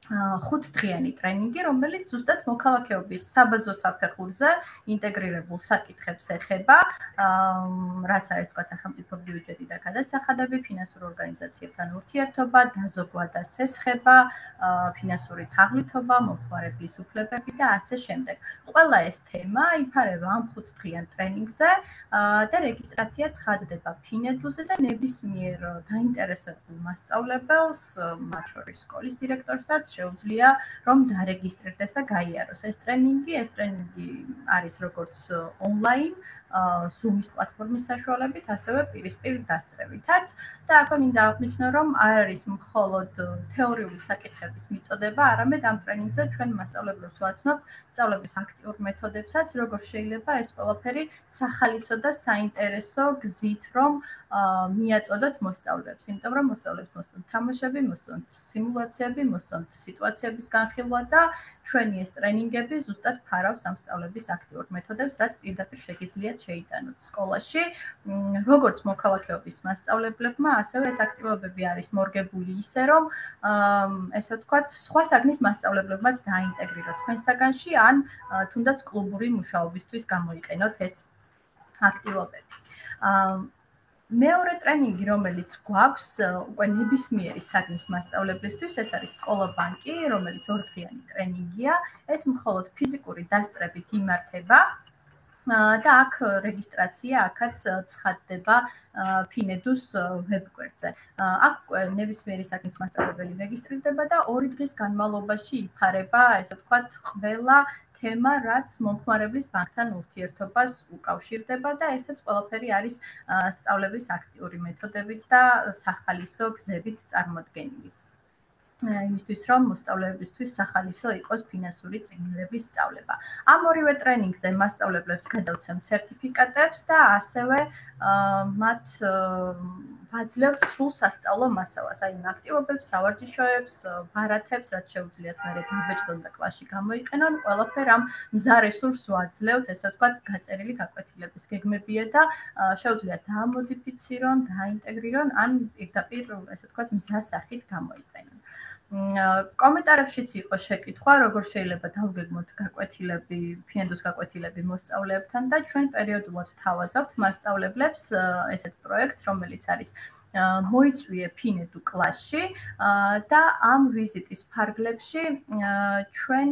5-დღიანი ტრენინგი, რომელიც ზუსტად მოქალაქეობის საბაზო საფეხურზე ინტეგრირებულ საკითხებს ეხება, რაც არის თქვა სახელმწიფო ბიუჯეტი და გადასახადები, ფინანსურ ორგანიზაციებთან ურთიერთობა, დაზოგვა და სესხება, ფინანსური თაღლითობა, მომხმარებლის უფლებები და ასე შემდეგ. ყველა ეს თემა იფარება ამ 5-დღიან ტრენინგზე და რეგისტრაცია ცხადდება ფინედუზე და ნებისმიერ დაინტერესებულ მასწავლებელს, მათ შორის სკოლის დირექტორსაც შეუძლია რომ დარეგისტრირდეს და გაიაროს ეს ტრენინგი. ეს ტრენინგი არის როგორც ონლაინ, Zoom-ის პლატფორმის საშუალებით, ასევე პირისპირ დასწრებითაც. და აქვე მინდა აღვნიშნო, რომ არ არის მხოლოდ თეორიული საკითხების მიწოდება, არამედ ამ ტრენინგზე ჩვენ მასწავლებლებს ვაცნობთ სწავლების აქტიურ მეთოდებსაც, როგორ შეიძლება ეს ყველაფერი სახალისო და საინტერესო გზით რომ მიაწოდოთ მოსწავლეებს. იმიტომ რომ მოსწავლეებს მოსწონთ თამაშები, მოსწონთ სიმულაციები, მოსწონთ სიტუაციების განხილვა და ჩვენი ეს ტრენინგები ზუსტად ფარავს ამ სწავლების აქტიურ მეთოდებს, რაც პირდაპირ შეგიძლიათ შეიტანოთ სკოლაში. როგორც მოქალაქეობის მასწავლებლებმა, ასევე ეს აქტივობები არის მორგებული ისე, რომ ესე ვთქვათ, სხვა საგნის მასწავლებლებმაც დაინტეგრიროთ თქვენ საგანში, ან თუნდაც კლუბური მუშაობისთვის გამოიყენოთ ეს აქტივობები. მეორე ტრენინგი, რომელიც გვაქვს უკვე ნებისმიერი საგნის მასწავლებლისთვის, ეს არის სკოლა-ბანკი, რომელიც 2 დღიანი ტრენინგია. ეს მხოლოდ ფიზიკური დასწრებით იმართება და აქ რეგისტრაცია აქაც ცხადდება ფინედუს ვებგვერდზე. აქ ნებისმიერი საგნის მასწავლებელი რეგისტრირდება და 2 დღის განმავლობაში იფარება, ესე ვთქვათ, ყველა თემა, რაც მომხმარებლის ბანკთან ურთიერთობას უკავშირდება და ესეც ყველაფერი არის სწავლების აქტიური მეთოდებით და სახალისო გზებით წარმოდგენილი. იმისთვის, რომ მოსწავლეებისთვის სახალისო იყოს ფინანსური წიგნების სწავლება. ამ ორივე ტრენინგზე მასწავლებლებს გადავცემთ სერტიფიკატებს და ასევე მათ ვაძლევთ სრულ სასწავლო მასალას, აი აქტივობებს, სავარჯიშოებს, ბარათებს, რაც შეუძლიათ მერე დაბეჭდონ და კლასში გამოიყენონ, ყველაფერ ამ მზა რესურსს ვაძლევთ, ესე ვთქვათ, გაწერილი გაკვეთილების გეგმებია და შეუძლიათ დაამოდიფიცირონ, დაინტეგრირონ, ან პირდაპირ, ესე ვთქვათ, მზა სახით გამოიყენონ. კომენტარებშიც იყო შეკითხვა, როგორ შეიძლება დავგეგმოთ გაკვეთილები, ფინედუს გაკვეთილები მოსწავლეებთან და ჩვენ პერიოდულად ვთავაზობთ მასწავლებლებს ესეთ პროექტს, რომელიც არის მოიწვიე ფინედუ კლასში და ამ ვიზიტის ფარგლებში ჩვენ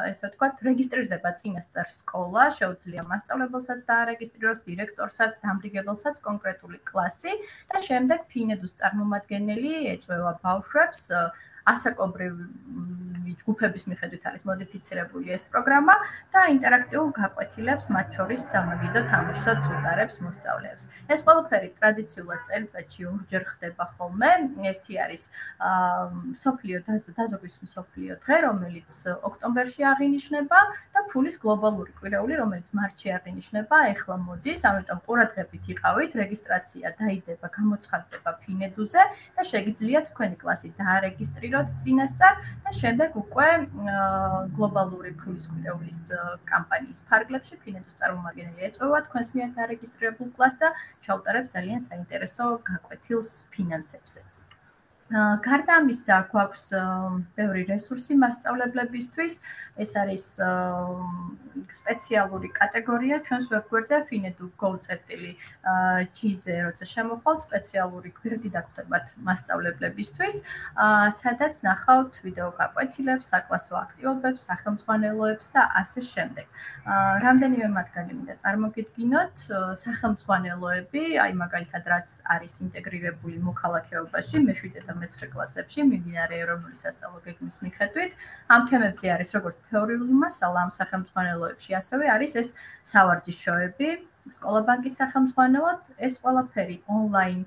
ესე ვთქვათ რეგისტრირდება წინასწარ სკოლა, შეუძლია მასწავლებელსაც დაარეგისტრიროს, დირექტორსაც, დამრიგებელსაც კონკრეტული კლასი და შემდეგ ფინედუს წარმომადგენელი ეწვევა ბავშვებს ასაკობრივი ჯგუფების მიხედვით არის მოდიფიცირებული ეს პროგრამა და ინტერაქტიულ გაკვეთილებს მათ შორის სამაგიდო თამაშსაც უტარებს მოსწავლეებს. ეს ყველაფერი ტრადიციულად წელიწადში 2 ჯერ ხდება ხოლმე. ერთი არის მსოფლიო დაზოგვის მსოფლიო დღე, რომელიც ოქტომბერში აღინიშნება და ფულის გლობალური კვირეული, რომელიც მარტში აღინიშნება, ეხლა მოდის, ამიტომ ყურადღებით იყავით, რეგისტრაცია დაიდება, გამოცხადდება ფინედუზე და შეგიძლიათ თქვენი კლასი დაარეგისტრიროთ წინასწარ და შემდეგ უკვე გლობალური ფულის კვირეულის კამპანიის ფარგლებში ფინედუს წარმომადგენელი ეწვევა თქვენს მიერ დარეგისტრირებულ კლასს და ჩაუტარებს ძალიან საინტერესო გაკვეთილს ფინანსებზე. გარდა ამისა, გვაქვს ბევრი რესურსი მასწავლებლებისთვის. ეს არის სპეციალური კატეგორია ჩვენს ვებგვერდზე finedu.go/G-ზე, როცა შემოხვალთ სპეციალური გვერდი დაგვხვდებათ მასწავლებლებისთვის, სადაც ნახავთ ვიდეო გაკვეთილებს, საკლასო აქტივობებს, სახელმძღვანელოებს და ასე შემდეგ. რამდენიმე მათგანი მინდა წარმოგიდგინოთ. სახელმძღვანელოები, აი მაგალითად რაც არის ინტეგრირებული მოქალაქეობაში, მე-7 და მე-9 კლასებში, მიმდინარე ეროვნული სასწავლო გეგმის მიხედვით, ამ თემებზე არის როგორც თეორიული მასალა ამ სახელმძღვანელოებში, ასევე არის ეს სავარჯიშოები, სკოლა-ბანკის სახელმძღვანელოდ, ეს ყველაფერი ონლაინ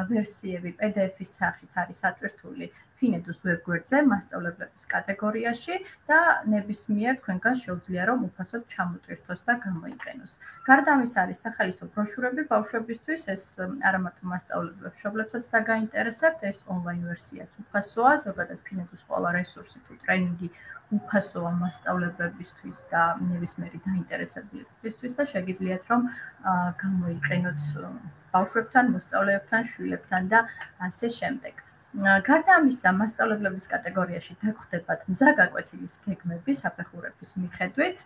ვერსიები PDF-ის სახით არის ატვირთული ფინედუს ვებგვერდზე მასწავლებლების კატეგორიაში და ნებისმიერ თქვენგან შეუძლია რომ უფასოდ ჩამოტვირთოს და გამოიყენოს. გარდა ამისა არის სახალისო ბროშურები ბავშვებისთვის, ეს არა მარტო მასწავლებლებს, მშობლებსაც დაგაინტერესებთ, ეს ონლაინ ვერსიაც უფასოა, ზოგადად ფინედუს ყველა რესურსი თუ ტრენინგი უფასოა მასწავლებლებისთვის და ნებისმიერი დაინტერესებლებისთვის და შეგიძლიათ რომ გამოიყენოთ ბავშვებთან, მოსწავლეებთან, შვილებთან და ასე შემდეგ. გარდა ამისა, მასწავლებლების კატეგორიაში დაგხვდებათ მზა გაკვეთილის გეგმები საფეხურების მიხედვით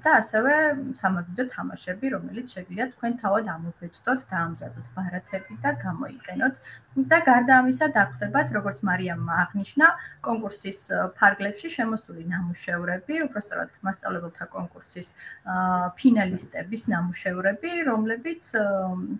და ასევე სამაგიდო თამაშები, რომელიც შეგიძლიათ თქვენ თავად ამობეჭდოთ, დაამზადოთ ბარათები და გამოიყენოთ. და გარდა ამისა, დაგხვდებათ, როგორც მარიამმა აღნიშნა, კონკურსის ფარგლებში შემოსული ნამუშევრები, უпростоრად მასწავლებელთა კონკურსის ფინალისტების ნამუშევრები, რომლებიც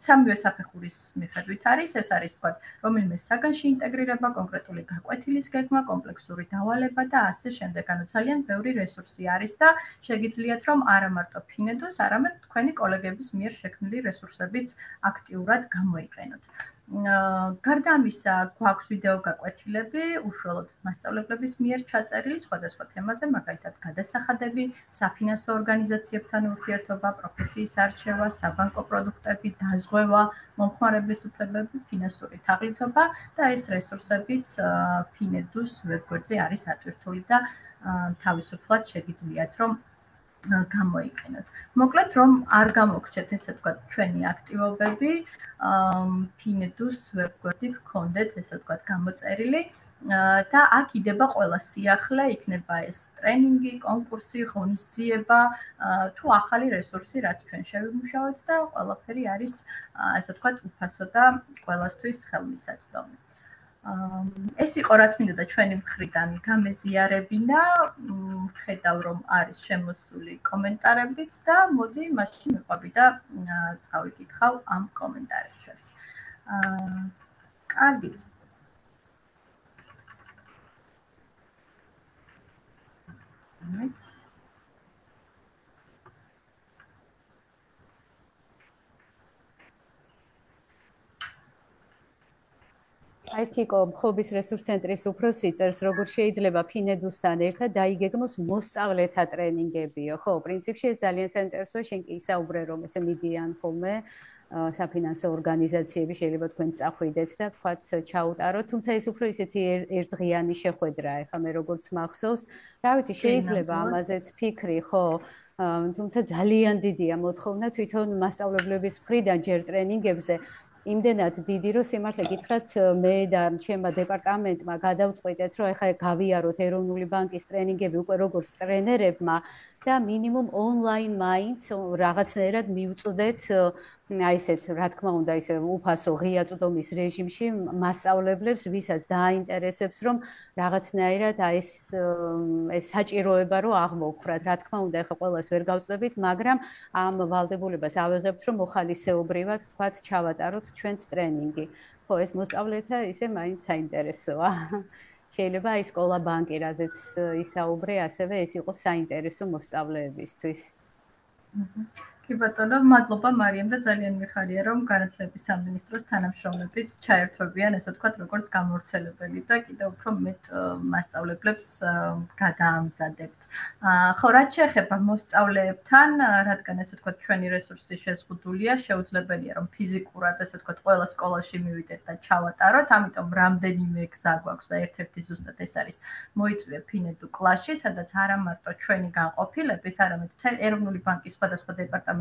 სამივე საფეხურის მიხედვით არის, ეს არის თქვა, რომელიმე საგანში ინტეგრირება, კონკრეტული გაკვეთილის გეგმა, კომპლექსური დავალება და ასე შემდეგ. ანუ ძალიან ბევრი რესურსი არის და შეგიძლიათ რომ არა მარტო ფინედუს, არამედ თქვენი კოლეგების მიერ შექმნილი რესურსებიც აქტიურად გამოიყენოთ. გარდა ამისა, გვაქვს ვიდეო გაკვეთილები, უშუალოდ მასწავლებლების მიერ ჩაწერილი სხვადასხვა თემაზე, მაგალითად გადასახადები, საფინანსო ორგანიზაციებთან ურთიერთობა, პროფესიის არჩევა, საბანკო პროდუქტები, დაზღვევა, მომხმარებლის უფლებები, ფინანსური თაღლითობა და ეს რესურსებიც ფინედუს ვებგვერდზე არის ატვირთული და თავისუფლად შეგიძლიათ რომ გამოიყენოთ. მოკლედ რომ არ გამოგრჩეთ ესე ვთქვათ ჩვენი აქტივობები, ფინედუს ვებგვერდით გქონდეთ ესე ვთქვათ გამოწერილი და აქ იდება ყველა სიახლე, იქნება ეს ტრენინგი, კონკურსი, ღონისძიება, თუ ახალი რესურსი, რაც ჩვენ შევიმუშავოთ და ყველაფერი არის ესე ვთქვათ უფასო და ყველასთვის ხელმისაწვდომი. ეს იყო რაც მინდოდა ჩვენი მხრიდან გამეზიარებინა, ხედავ რომ არის შემოსული კომენტარებიც და მოდი მაშინ მეყვები და წავიკითხავ ამ კომენტარებსაც. კარგი. აითიკო მხობის რესურს ცენტრის უფროსი წერს, როგორ შეიძლება ფინედუსთან ერთად დაიგეგმოს მოსწავლეთა ტრენინგებიო. ხო, პრინციპში ეს ძალიან საინტერესოა, შენ კი ისაუბრე, რომ ესე მიდიან ხოლმე საფინანსო ორგანიზაციები, შეიძლება თქვენ წახვიდეთ და თქვათ ჩაუტაროთ, თუმცა ეს უფრო ისეთი ერთდღიანი შეხვედრაა, ეხლა მე როგორც მახსოვს, რა ვიცი, შეიძლება ამაზეც ფიქრი, ხო, თუმცა ძალიან დიდია მოთხოვნა თვითონ მასწავლებლების მხრიდან ჯერ ტრენინგებზე. იმდენად დიდი, რომ სიმართლე გითხრათ, მე და ჩემმა დეპარტამენტმა გადავწყვიტეთ, რომ ეხლა გავიაროთ ეროვნული ბანკის ტრენინგები უკვე როგორც ტრენერებმა და მინიმუმ ონლაინ მაინც რაღაცნაირად მივწვდეთ აი ესეთ, რა თქმა უნდა, ისე უფასო ღია წვდომის რეჟიმში მასწავლებლებს, ვისაც დააინტერესებს, რომ რაღაცნაირად აი ეს საჭიროება რომ აღმოვხრათ. რა თქმა უნდა, ეხლა ყველას ვერ გავწვდებით, მაგრამ ამ ვალდებულებას ავიღებთ, რომ მოხალისეობრივად თქვათ ჩავატაროთ ჩვენს ტრენინგი. ხო, ეს მოსწავლეთა ისე მაინც საინტერესოა. შეიძლება აი სკოლა ბანკი, რაზეც ისაუბრე, ასევე ეს იყო საინტერესო მოსწავლეებისთვის. კი ბატონო, მადლობა მარიამ და ძალიან მიხარია, რომ განათლების სამინისტროს თანამშრომლებიც ჩაერთვებიან, ესე ვთქვათ, როგორც გამავრცელებელი და კიდევ უფრო მეტ მასწავლებლებს გადაამზადებთ. ხო, რაც შეეხება მოსწავლეებთან, რადგან ესე ვთქვათ, ჩვენი რესურსი შეზღუდულია, შეუძლებელია, რომ ფიზიკურად ესე ვთქვათ, ყველა სკოლაში მივიდეთ და ჩავატაროთ, ამიტომ რამდენიმე გზა გვაქვს და ერთ-ერთი ზუსტად ეს არის მოიწვია ფინედუ კლასში, სადაც არა მარტო ჩვენი განყოფილების, არამედ ეროვნული ბანკის სხვადასხვა დეპარტამენტებიდან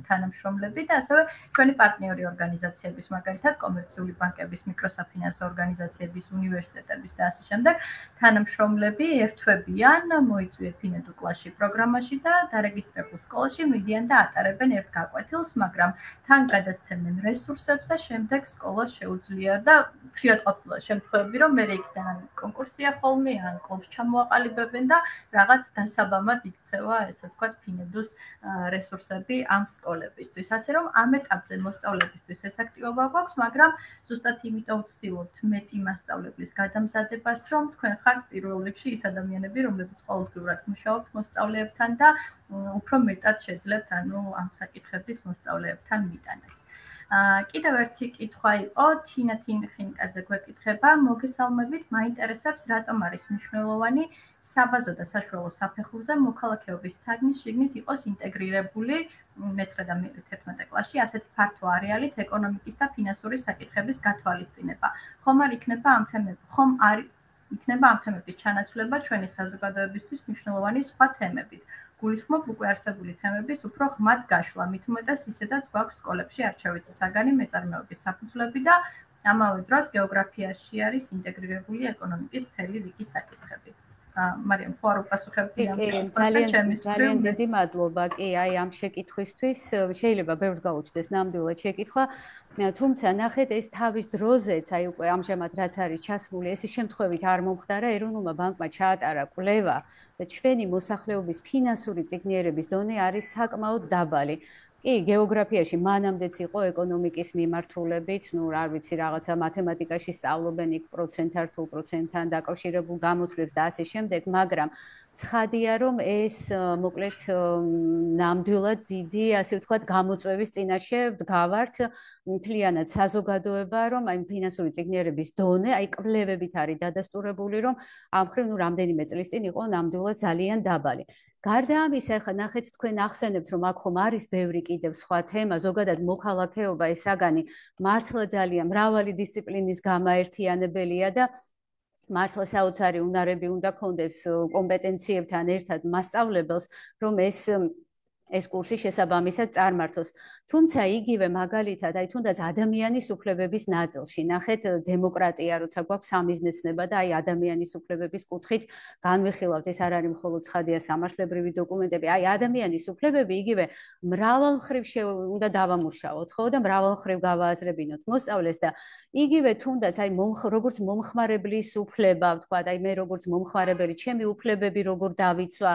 თანამშრომლები და ასევე ჩვენი პარტნიორი ორგანიზაციების, მაგალითად, კომერციული ბანკების, მიკროსაფინანსო ორგანიზაციების, უნივერსიტეტების და ასე შემდეგ თანამშრომლები ერთვებიან მოიწვია ფინედუ კლასში პროგრამაში და დარეგისტრებულ სკოლაში მიდიან და ატარებენ ერთ გაკვეთილს, მაგრამ თან გადასცემენ რესურსებს და შემდეგ სკოლას შეუძლია და ხშირად ყოფილა შემთხვევები, რომ მე იქიდან კონკურსია ხოლმე, ან კლუბს ჩამოაყალიბებენ და რაღაც დასაბამად იქცევა, ესე ვთქვათ, ფინედუს რესურსები ამ სკოლებისთვის. ასე რომ ამ ეტაპზე მოსწავლებისთვის ეს აქტივობა გვაქვს, მაგრამ ზუსტად იმიტომ ვცდილობთ მეტი მასწავლებლის გადამზადებას, რომ თქვენ ხართ პირველ რიგში ის ადამიანები, რომლებიც ყოველდღიურად მუშაობთ მოსწავლეებთან და უფრო მეტად შეძლებთ ანუ ამ საკითხების მოსწავლეებთან მიტანას. კიდევ ერთი კითხვა იყო, თინა თინხინკაძე გვეკითხება, მოგესალმებით, მაინტერესებს, რატომ არის მნიშვნელოვანი საბაზო და საშუალო საფეხურზე მოქალაქეობის საგნის შიგნით იყოს ინტეგრირებული მე-9 და მე-11 კლასში ასეთი ფართო არეალით ეკონომიკის და ფინანსური საკითხების გათვალისწინება. ხომ არ იქნება ამ თემების ჩანაცვლება ჩვენი საზოგადოებისთვის მნიშვნელოვანი სხვა თემებით. გულისხმობ უკვე არსებული თემების უფრო ღრმად გაშლა, მით უმეტეს ისედაც გვაქვს სკოლებში არჩევითი საგანი მეწარმეობის საფუძვლები და ამავე დროს გეოგრაფიაში არის ინტეგრირებული ეკონომიკის მთელი რიგი საკითხები. მარიამ, ხო არ უპასუხებდი ამ შემთხვევაში? ძალიან დიდი მადლობა. კი, აი ამ შეკითხვისთვის შეიძლება ბევრს გაუჩნდეს ნამდვილად შეკითხვა, თუმცა ნახეთ ეს თავის დროზეც, აი უკვე ამჟამად რაც არის ჩასმული, ეს შემთხვევით არ მომხდარა, ეროვნულმა ბანკმა ჩაატარა კვლევა და ჩვენი მოსახლეობის ფინანსური წიგნიერების დონე არის საკმაოდ დაბალი. კი, გეოგრაფიაში მანამდეც იყო ეკონომიკის მიმართულებით, ნუ არ ვიცი, რაღაცა მათემატიკაში სწავლობენ იქ პროცენტთან თუ პროცენტთან დაკავშირებულ გამოთვლებს და ასე შემდეგ, მაგრამ ცხადია, რომ ეს მოკლედ ნამდვილად დიდი, ასე ვთქვათ, გამოწვევის წინაშე ვდგავართ მთლიანად საზოგადოება, რომ აი ფინანსური წიგნიერების დონე, აი კვლევებით არის დადასტურებული, რომ ამ მხრივ ნუ რამდენიმე წლის წინ იყო ნამდვილად ძალიან დაბალი. გარდა ამისა, ახლა ნახეთ თქვენ ახსენებთ, რომ აქ ხომ არის ბევრი კიდევ სხვა თემა, ზოგადად მოქალაქეობა ეს საგანი მართლა ძალიან მრავალი დისციპლინის გამაერთიანებელია და მართლა საოცარი უნარები უნდა კონდეს კომპეტენციებთან ერთად მასწავლებელს, რომ ეს კურსი შესაბამისად წარმართოს. თუმცა იგივე მაგალითად, აი თუნდაც ადამიანის უფლებების ნაწილში, ნახეთ დემოკრატია, როცა გვაქვს სამიზნეცნება და აი ადამიანის უფლებების კუთხით განვიხილავთ, ეს არ არის მხოლოდ ცხადია სამართლებრივი დოკუმენტები, აი ადამიანის უფლებები იგივე მრავალ მხრივ უნდა დავამუშავოთ, ხო და მრავალ მხრივ გავააზრებინოთ მოსწავლეს და იგივე თუნდაც აი როგორც მომხმარებლის უფლება, ვთქვათ, აი მე როგორც მომხმარებელი, ჩემი უფლებები როგორ დავიცვა,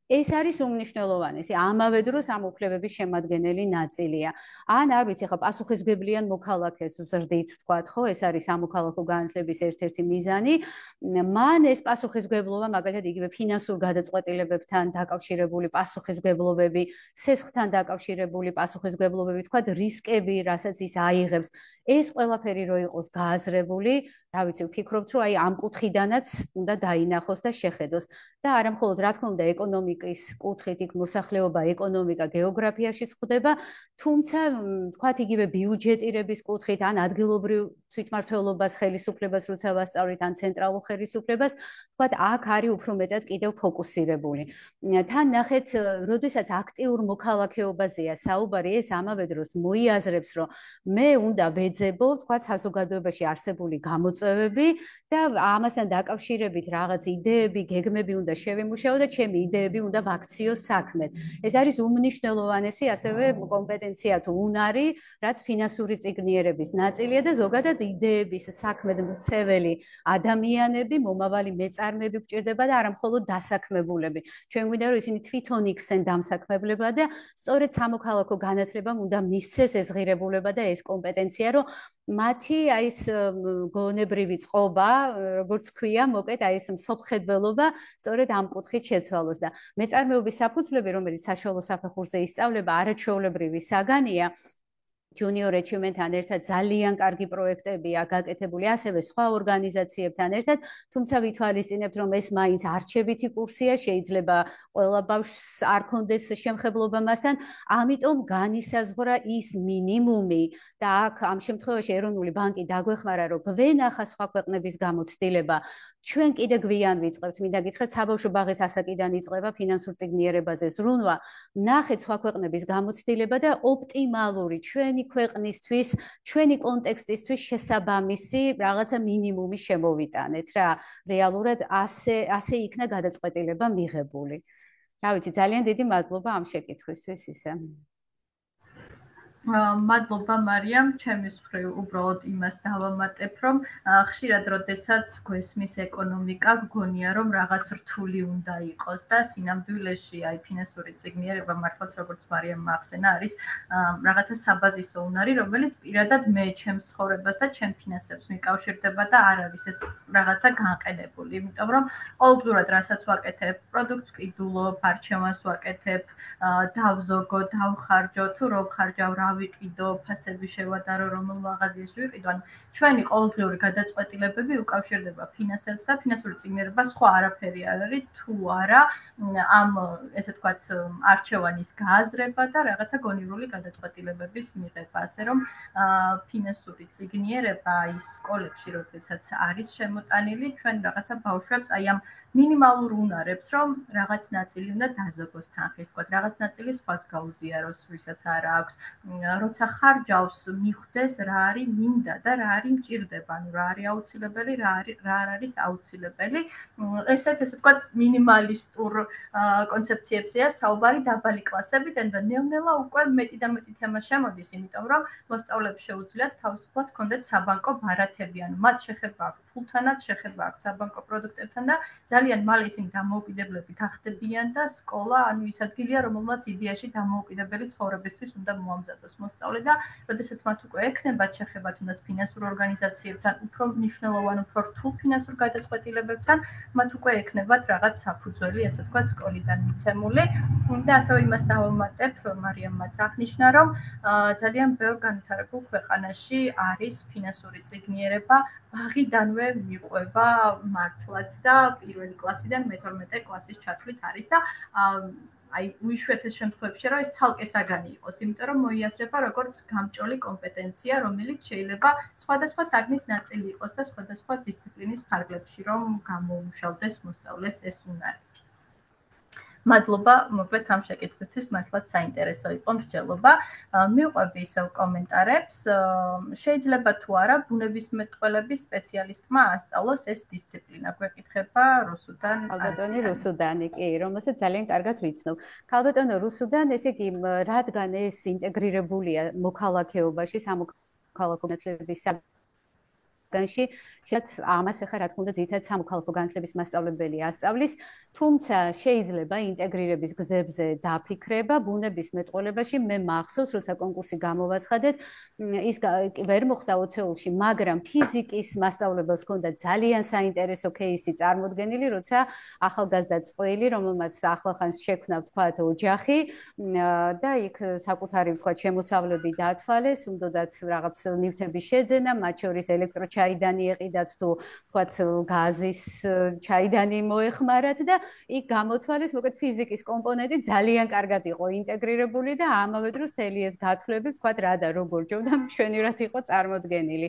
ეს არის უმნიშვნელოვანესი. ამავე დროს ამ უფლებების შემადგენელი ნაწილია. ან არ ვიცი, ხა პასუხისმგებლიან მოქალაქეს ვზრდით, ვთქვათ, ხო, ეს არის სამოქალაქო განათლების ერთ-ერთი მიზანი. მან ეს პასუხისმგებლობა, მაგალითად, იგივე ფინანსურ გადაწყვეტილებებთან დაკავშირებული პასუხისმგებლობები, სესხთან დაკავშირებული პასუხისმგებლობები, ვთქვათ, რისკები, რასაც ის აიღებს, ეს ყველაფერი რო იყოს გააზრებული, რა ვიცი, ვფიქრობთ, რომ აი ამ კუთხიდანაც უნდა დაინახოს და შეხედოს. და არა მხოლოდ რა თქმა უნდა ეკონომიკის კუთხით იქ მოსახლეობა, ეკონომიკა, გეოგრაფიაში ხდება, თუმცა თქვათ იგივე ბიუჯეტირების კუთხით ან ადგილობრივ თვითმმართველობას, ხელისუფლებას როცა ვასწავლით, ან ცენტრალურ ხელისუფლებას, თქვათ აქ არის უფრო მეტად კიდევ ფოკუსირებული. თან ნახეთ, როდესაც აქტიურ მოქალაქეობაზეა საუბარი, ეს ამავე დროს მოიაზრებს, რომ მე უნდა ვეძებო, თქვათ საზოგადოებაში არსებული გამოწვევები და ამასთან დაკავშირებით რაღაც იდეები, გეგმები უნდა შევიმუშაო და ჩემი იდეები უნდა ვაქციოს საქმედ. ეს არის უმნიშვნელოვანესი ასევე კომპეტენცია თუ უნარი, რაც ფინანსური წიგნიერების ნაწილია და ზოგადად იდეების საქმედ მცეველი ადამიანები, მომავალი მეწარმეები გვჭირდება და არა მხოლოდ დასაქმებულები. ჩვენ გვინდა რომ ისინი თვითონ იქცენ დამსაქმებლებად და სწორედ სამოქალაქო განათლებამ უნდა მისცეს ეს ღირებულება და ეს კომპეტენცია, რომ მათი აი ეს გონებრივი წყობა, როგორც ქვია, მოკეთ აი ეს მსოფლმხედველობა სწორედ ამ კუთხით შეცვალოს და მეწარმეობის საფუძვლები, რომელიც საშუალო საფეხურზე ისწავლება, არაჩვეულებრივი საგანია. Junior Achievement-თან ერთად ძალიან კარგი პროექტებია გაკეთებული ასევე სხვა ორგანიზაციებთან ერთად, თუმცა ვითვალისწინებთ, რომ ეს მაინც არჩევითი კურსია, შეიძლება ყველა ბავშვს არ ქონდეს შემხებლობა მასთან, ამიტომ განისაზღვრა ის მინიმუმი და აქ ამ შემთხვევაში ეროვნული ბანკი დაგვეხმარა, რომ გვენახა სხვა ქვეყნების გამოცდილება. ჩვენ კიდე გვიან ვიწყებთ, მინდა გითხრათ, საბავშვო ბაღის ასაკიდან იწყება ფინანსურ წიგნიერებაზე ზრუნვა. ნახეთ სხვა ქვეყნების გამოცდილება და ოპტიმალური ჩვენი ქვეყნისთვის, ჩვენი კონტექსტისთვის შესაბამისი რაღაცა მინიმუმი შემოვიტანეთ რა. რეალურად ასე იქნა გადაწყვეტილება მიღებული. რა ვიცი, ძალიან დიდი მადლობა ამ შეკითხვისთვის ისე. მადლობა მარიამ, ჩემის მხრივ უბრალოდ იმას დავამატებ, რომ ხშირად როდესაც გვესმის ეკონომიკა, გგონია რომ რაღაც რთული უნდა იყოს და სინამდვილეში აი ფინანსური წიგნიერება მართლაც როგორც მარიამ ახსენა არის რაღაცა საბაზისო უნარი, რომელიც პირადად მე ჩემს ცხოვრებას და ჩემ ფინანსებს მიკავშირდება და არ არის ეს რაღაცა განყენებული, იმიტომ რომ ყოველდღურად რასაც ვაკეთებ, პროდუქტს ვკიდულობ, არჩევანს ვაკეთებ, დავზოგო, დავხარჯო, თუ რო ვხარჯავ რა ვიყიდო, ფასები შევატარო, რომელ მაღაზიაში ვიყიდო, ანუ ჩვენი ყოველდღიური გადაწყვეტილებები უკავშირდება ფინანსებს და ფინანსური წიგნიერება სხვა არაფერი არ არის, თუ არა ამ ესე ვთქვათ არჩევანის გააზრება და რაღაცა გონივრული გადაწყვეტილებების მიღება, ასე რომ ფინანსური წიგნიერება აი სკოლებში, როდესაც არის შემოტანილი, ჩვენ რაღაცა ბავშვებს აი ამ მინიმალურ უნარებს, რომ რაღაც ნაწილი უნდა დაზოგოს თანხის, ვთქვათ, რაღაც ნაწილი სხვას გაუზიაროს, ვისაც არ აქვს. როცა ხარჯავს, მიხვდეს რა არის მინდა და რა არის მჭირდება, ანუ რა არის აუცილებელი, რა არ არის აუცილებელი. ესეთ ესე ვთქვათ, მინიმალისტურ კონცეფციებზეა საუბარი დაბალი კლასებიდან და ნელ-ნელა უკვე მეტი და მეტი თემა შემოდის, იმიტომ რომ მოსწავლეებს შეუძლიათ თავისუფლად ჰქონდეთ საბანკო ბარათები, ანუ მათ შეხება აქვთ ფულთანაც, შეხება აქვთ საბანკო პროდუქტებთან და ძალიან მალე ისინი დამოუკიდებლები გახდებიან და სკოლა, ანუ ის ადგილია, რომელმაც იდეაში დამოუკიდებელი ცხოვრებისთვის უნდა მოამზადოს მოსწავლე და როდესაც მათ უკვე ექნებათ შეხება თუნდაც ფინანსურ ორგანიზაციებთან, უფრო მნიშვნელოვან, უფრო რთულ ფინანსურ გადაწყვეტილებებთან, მათ უკვე ექნებათ რაღაც საფუძველი, ასე ვთქვათ, სკოლიდან მიცემული. და ასევე იმას დავამატებ, მარიამმაც აღნიშნა, რომ ძალიან ბევრ განვითარებულ ქვეყანაში არის ფინანსური წიგნიერება, ბაღიდანვე მიყვება მართლაც და პირველი კლასიდან მე-12 კლასის ჩათვლით არის და აი უიშვიათეს შემთხვევებში რომ ეს ცალკე საგანი იყოს, იმიტომ რომ მოიაზრება როგორც გამჭოლი კომპეტენცია, რომელიც შეიძლება სხვადასხვა საგნის ნაწილი იყოს და სხვადასხვა დისციპლინის ფარგლებში რომ გამოუმუშავდეს მოსწავლეს ეს უნარი. მადლობა, მოკლედ ამ შეკითხვისთვის მართლაც საინტერესო იყო მსჯელობა. მივყვები ისევ კომენტარებს. შეიძლება თუ არა ბუნებისმეტყველების სპეციალისტმა ასწავლოს ეს დისციპლინა. გვეკითხება რუსუდან ქალბატონი რუსუდანი, კი, რომელსაც ძალიან კარგად ვიცნობ. ქალბატონო რუსუდან, ესე იგი, რადგან ეს ინტეგრირებულია მოქალაქეობაში, სამოქალაქო განათლების განში, შეც ამას ახლა რა თქმა უნდა ძირითადად სამოქალაქო განათლების მასწავლებელი ასწავლის, თუმცა შეიძლება ინტეგრირების გზებზე დაფიქრება ბუნებისმეტყველებაში. მე მახსოვს, როცა კონკურსი გამოვაცხადეთ, ის ვერ მოხდა ოცეულში, მაგრამ ფიზიკის მასწავლებელს ჰქონდა ძალიან საინტერესო кейსი წარმოდგენილი, როცა ახალგაზრდა წყვილი, რომელმაც ახლახანს შექმნა ვთქვათ ოჯახი და იქ საკუთარი ვთქვათ შემოსავლები დაათვალეს, უნდათ რაღაც ნივთების შეძენა, მათ შორის ელექტროჩაიდანი ეყიდათ თუ ვთქვათ გაზის ჩაიდანი მოეხმარათ და იქ გამოთვალეს მოკლედ ფიზიკის კომპონენტი ძალიან კარგად იყო ინტეგრირებული და ამავე დროს მთელი ეს გათვლები ვთქვათ რა და როგორ ჯობდა მშვენივრად იყო წარმოდგენილი.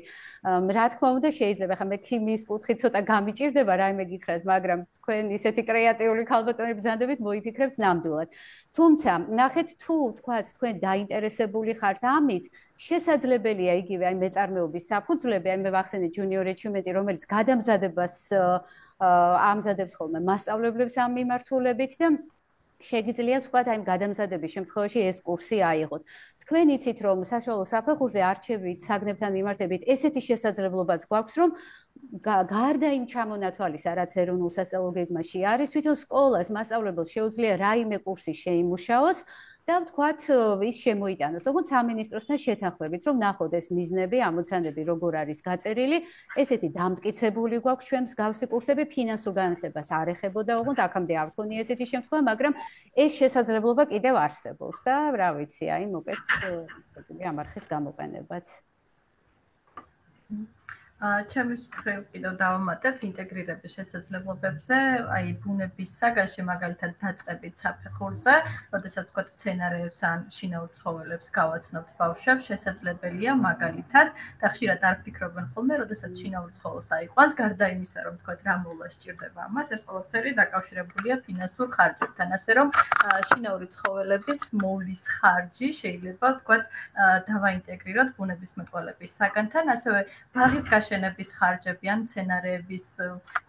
რა თქმა უნდა შეიძლება ხა მე ქიმიის კუთხით ცოტა გამიჭირდება რაიმე გითხრათ, მაგრამ თქვენ ისეთი კრეატიული ქალბატონები ბრძანდებით მოიფიქრებთ ნამდვილად. თუმცა ნახეთ თუ ვთქვათ თქვენ დაინტერესებული ხართ ამით, შესაძლებელია იგივე აი მეწარმეობის საფუძვლები, აი მე ვახსენე junior achievement-ი, რომელიც გადამზადებას ამზადებს ხოლმე მასწავლებლებს ამ მიმართულებით და შეგიძლიათ ვთქვათ აი გადამზადების შემთხვევაში ეს კურსი აიღოთ. თქვენ იცით რომ საშუალო საფეხურზე არჩევით საგნებთან მიმართებით ესეთი შესაძლებლობაც გვაქვს რომ გარდა იმ ჩამონათვალისა, რაც ეროვნულ სასწავლო გეგმაში არის, თვითონ სკოლას მასწავლებელს შეუძლია რაიმე კურსი შეიმუშაოს და ვთქვათ ის შემოიტანოს, როგორც სამინისტროსთან შეთანხმებით, რომ ნახოთ ეს მიზნები, ამოცანები როგორ არის გაწერილი, ესეთი დამტკიცებული გვაქვს ჩვენ მსგავსი კურსები, ფინანსურ განათლებას არ ეხებოდა, ოღონდ აქამდე არ ქონია ესეთი შემთხვევა, მაგრამ ეს შესაძლებლობა კიდევ არსებობს და რა ვიცი, აი მოკეთ ამ არხის გამოყენებაც. ჩემს მხრივ კიდევ დავამატებ ინტეგრირების შესაძლებლობებზე, აი ბუნების საგანში მაგალითად დაწყებით საფეხურზე, როდესაც ვთქვათ მცენარეებს ან შინაურ ცხოველებს გავაცნობთ ბავშვებს, შესაძლებელია მაგალითად და ხშირად არ ფიქრობენ ხოლმე, როდესაც შინაურ ცხოველს აიყვანს, გარდა იმისა, რომ ვთქვათ რა მოვლა სჭირდება ამას, ეს ყველაფერი დაკავშირებულია ფინანსურ ხარჯებთან, ასე რომ შინაური ცხოველების მოვლის ხარჯი შეიძლება ვთქვათ დავაინტეგრიროთ ბუნებისმეტყველების საგანთან, ასევე ბაღის შენების ხარჯები ან მცენარეების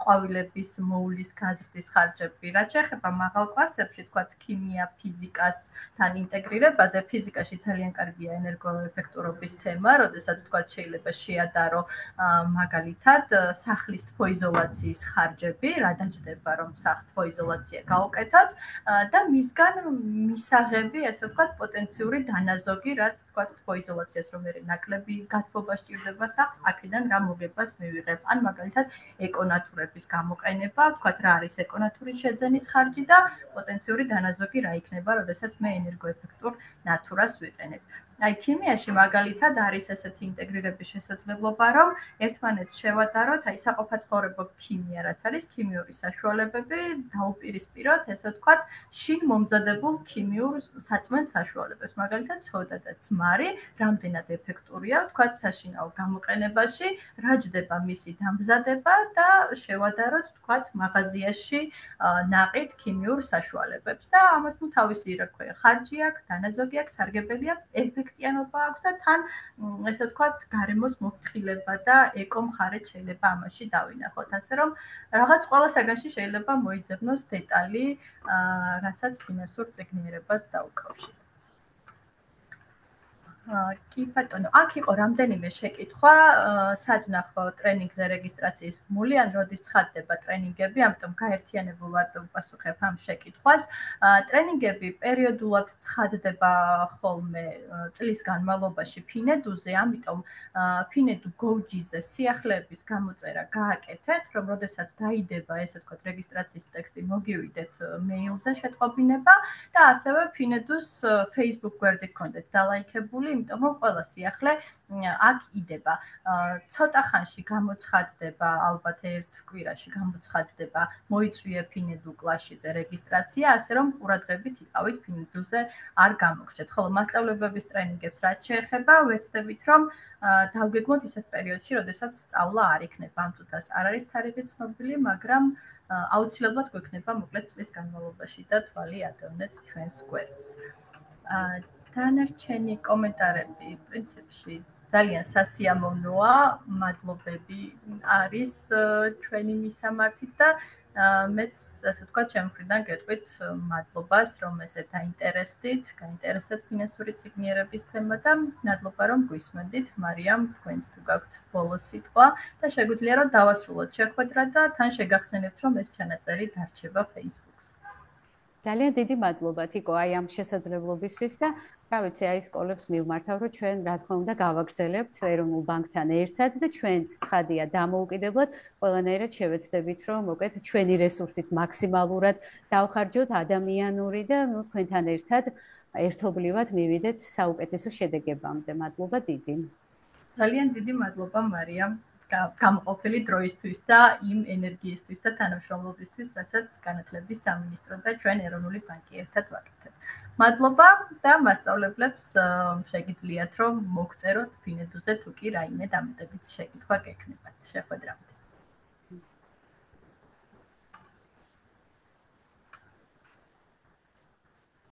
ყვავილების მოვლის გაზრდის ხარჯები. რაც შეეხება მაღალ კლასებში, თქვათ ქიმია, ფიზიკასთან ინტეგრირებაზე, ფიზიკაში ძალიან კარგია ენერგოეფექტურობის თემა, როდესაც თქვათ შეიძლება შეადარო მაგალითად სახლის თბოიზოლაციის ხარჯები, რა დაჯდება რომ სახლს თბოიზოლაცია გაუკეთოთ და მისგან მისაღები, ასე ვთქვათ, პოტენციური დანაზოგი, რაც თქვათ თბოიზოლაციას რომ მე ნაკლები გათბობა სჭირდება სახლს, აქედან რა მოგებას მივიღებ. ან მაგალითად ეკონატურების გამოყენება, ვთქვათ რა არის ეკონატურის შეძენის ხარჯი და პოტენციური დანაზოგი რა იქნება, როდესაც მე ენერგოეფექტურ ნატურას ვიყენებ. აი ქიმიაში მაგალითად არის ესეთი ინტეგრირების შესაძლებლობა, რომ ერთმანეთს შევადაროთ, აი საყოფაცხოვრებო ქიმია, რაც არის ქიმიური საშუალებები, დაუპირისპიროთ, ესე ვთქვათ, შინ მომზადებულ ქიმიურ საწმენდ საშუალებებს. მაგალითად, ცოდა და ძმარი რამდენად ეფექტურია, ვთქვათ, საშინაო გამოყენებაში, რა ჯდება მისი დამზადება და შევადაროთ, ვთქვათ, მაღაზიაში ნაყიდ ქიმიურ საშუალებებს და ამას ნუ თავისი რა ქვია, ხარჯი აქვს, დანაზოგი აქვს, სარგებელი აქვს, ეფექტიანობა აქვს და თან ესე ვთქვათ, გარემოს მოფრთხილება და ეკომხარეთ შეიძლება ამაში დავინახოთ. ასე რომ რაღაც ყველა საგანში შეიძლება მოიძებნოს დეტალი, რასაც ფინანსურ წიგნიერებას დაუკავშირებს. კი ბატონო, აქ იყო რამდენიმე შეკითხვა, სად ვნახო ტრენინგზე რეგისტრაციის ბმული, ან როდის ცხადდება ტრენინგები, ამიტომ გაერთიანებულად ვპასუხებ ამ შეკითხვას. ტრენინგები პერიოდულად ცხადდება ხოლმე წლის განმავლობაში ფინედუზე, ამიტომ ფინედუ GoG-ზე სიახლეების გამოწერა გააკეთეთ, რომ როდესაც დაიდება, ესე ვთქვათ, რეგისტრაციის ტექსტი მოგივიდეთ მეილზე შეტყობინება და ასევე ფინედუს Facebook გვერდი გქონდეთ დალაიქებული, იმიტომ რომ ყველა სიახლე აქ იდება. ცოტა ხანში გამოცხადდება, ალბათ ერთ კვირაში გამოცხადდება მოიწვია ფინედუ კლასშიზე რეგისტრაცია, ასე რომ ყურადღებით იყავით ფინედუზე არ გამოგრჩეთ. ხოლო მასწავლებლების ტრენინგებს რაც შეეხება, ვეცდებით რომ დავგეგმოთ ისეთ პერიოდში, როდესაც სწავლა არ იქნება. ამ წუთას არ არის თარიღი ცნობილი, მაგრამ აუცილებლად გვექნება მოკლედ წლის განმავლობაში და თვალი ადევნეთ ჩვენს გვერდს. დანარჩენი კომენტარები პრინციპში ძალიან სასიამოვნოა, მადლობები არის ჩვენი მისამართით და მეც ასე ვთქვათ, ჩემი მხრიდან გეტყვით მადლობას, რომ ესე გაინტერესდით ფინანსური ციგნიერების თემა და მადლობა, რომ გვისმენდით. მარიამ, თქვენც თუ გაქვთ ბოლოს სიტყვა და შეგვიძლია რომ დავასრულოთ შეხვედრა და თან შეგახსენებთ, რომ ეს ჩანაწერი დარჩება Facebook-საც. ძალიან დიდი მადლობა თიკო აი ამ შესაძლებლობისთვის და რა ვიცი აი სკოლებს მივმართავ რომ ჩვენ რა თქმა უნდა გავაგრძელებთ ეროვნულ ბანკთან ერთად და ჩვენც ცხადია დამოუკიდებლად ყველანაირად შევეცდებით რომ მოკეთ ჩვენი რესურსით მაქსიმალურად დავხარჯოთ ადამიანური და ნუ თქვენთან ერთად ერთობლივად მივიდეთ საუკეთესო შედეგებამდე. მადლობა დიდი. ძალიან დიდი მადლობა მარიამ. გამოყოფილი დროისთვის და იმ ენერგიისთვის და თანამშრომლობისთვის, რასაც განათლების სამინისტრო და ჩვენ ეროვნული ბანკი ერთად ვაკეთებთ. მადლობა და მასწავლებლებს შეგიძლიათ რომ მოგწეროთ ფინედუზე თუ კი რაიმე დამატებითი შეკითხვა გექნებათ. შეხვედრამდე.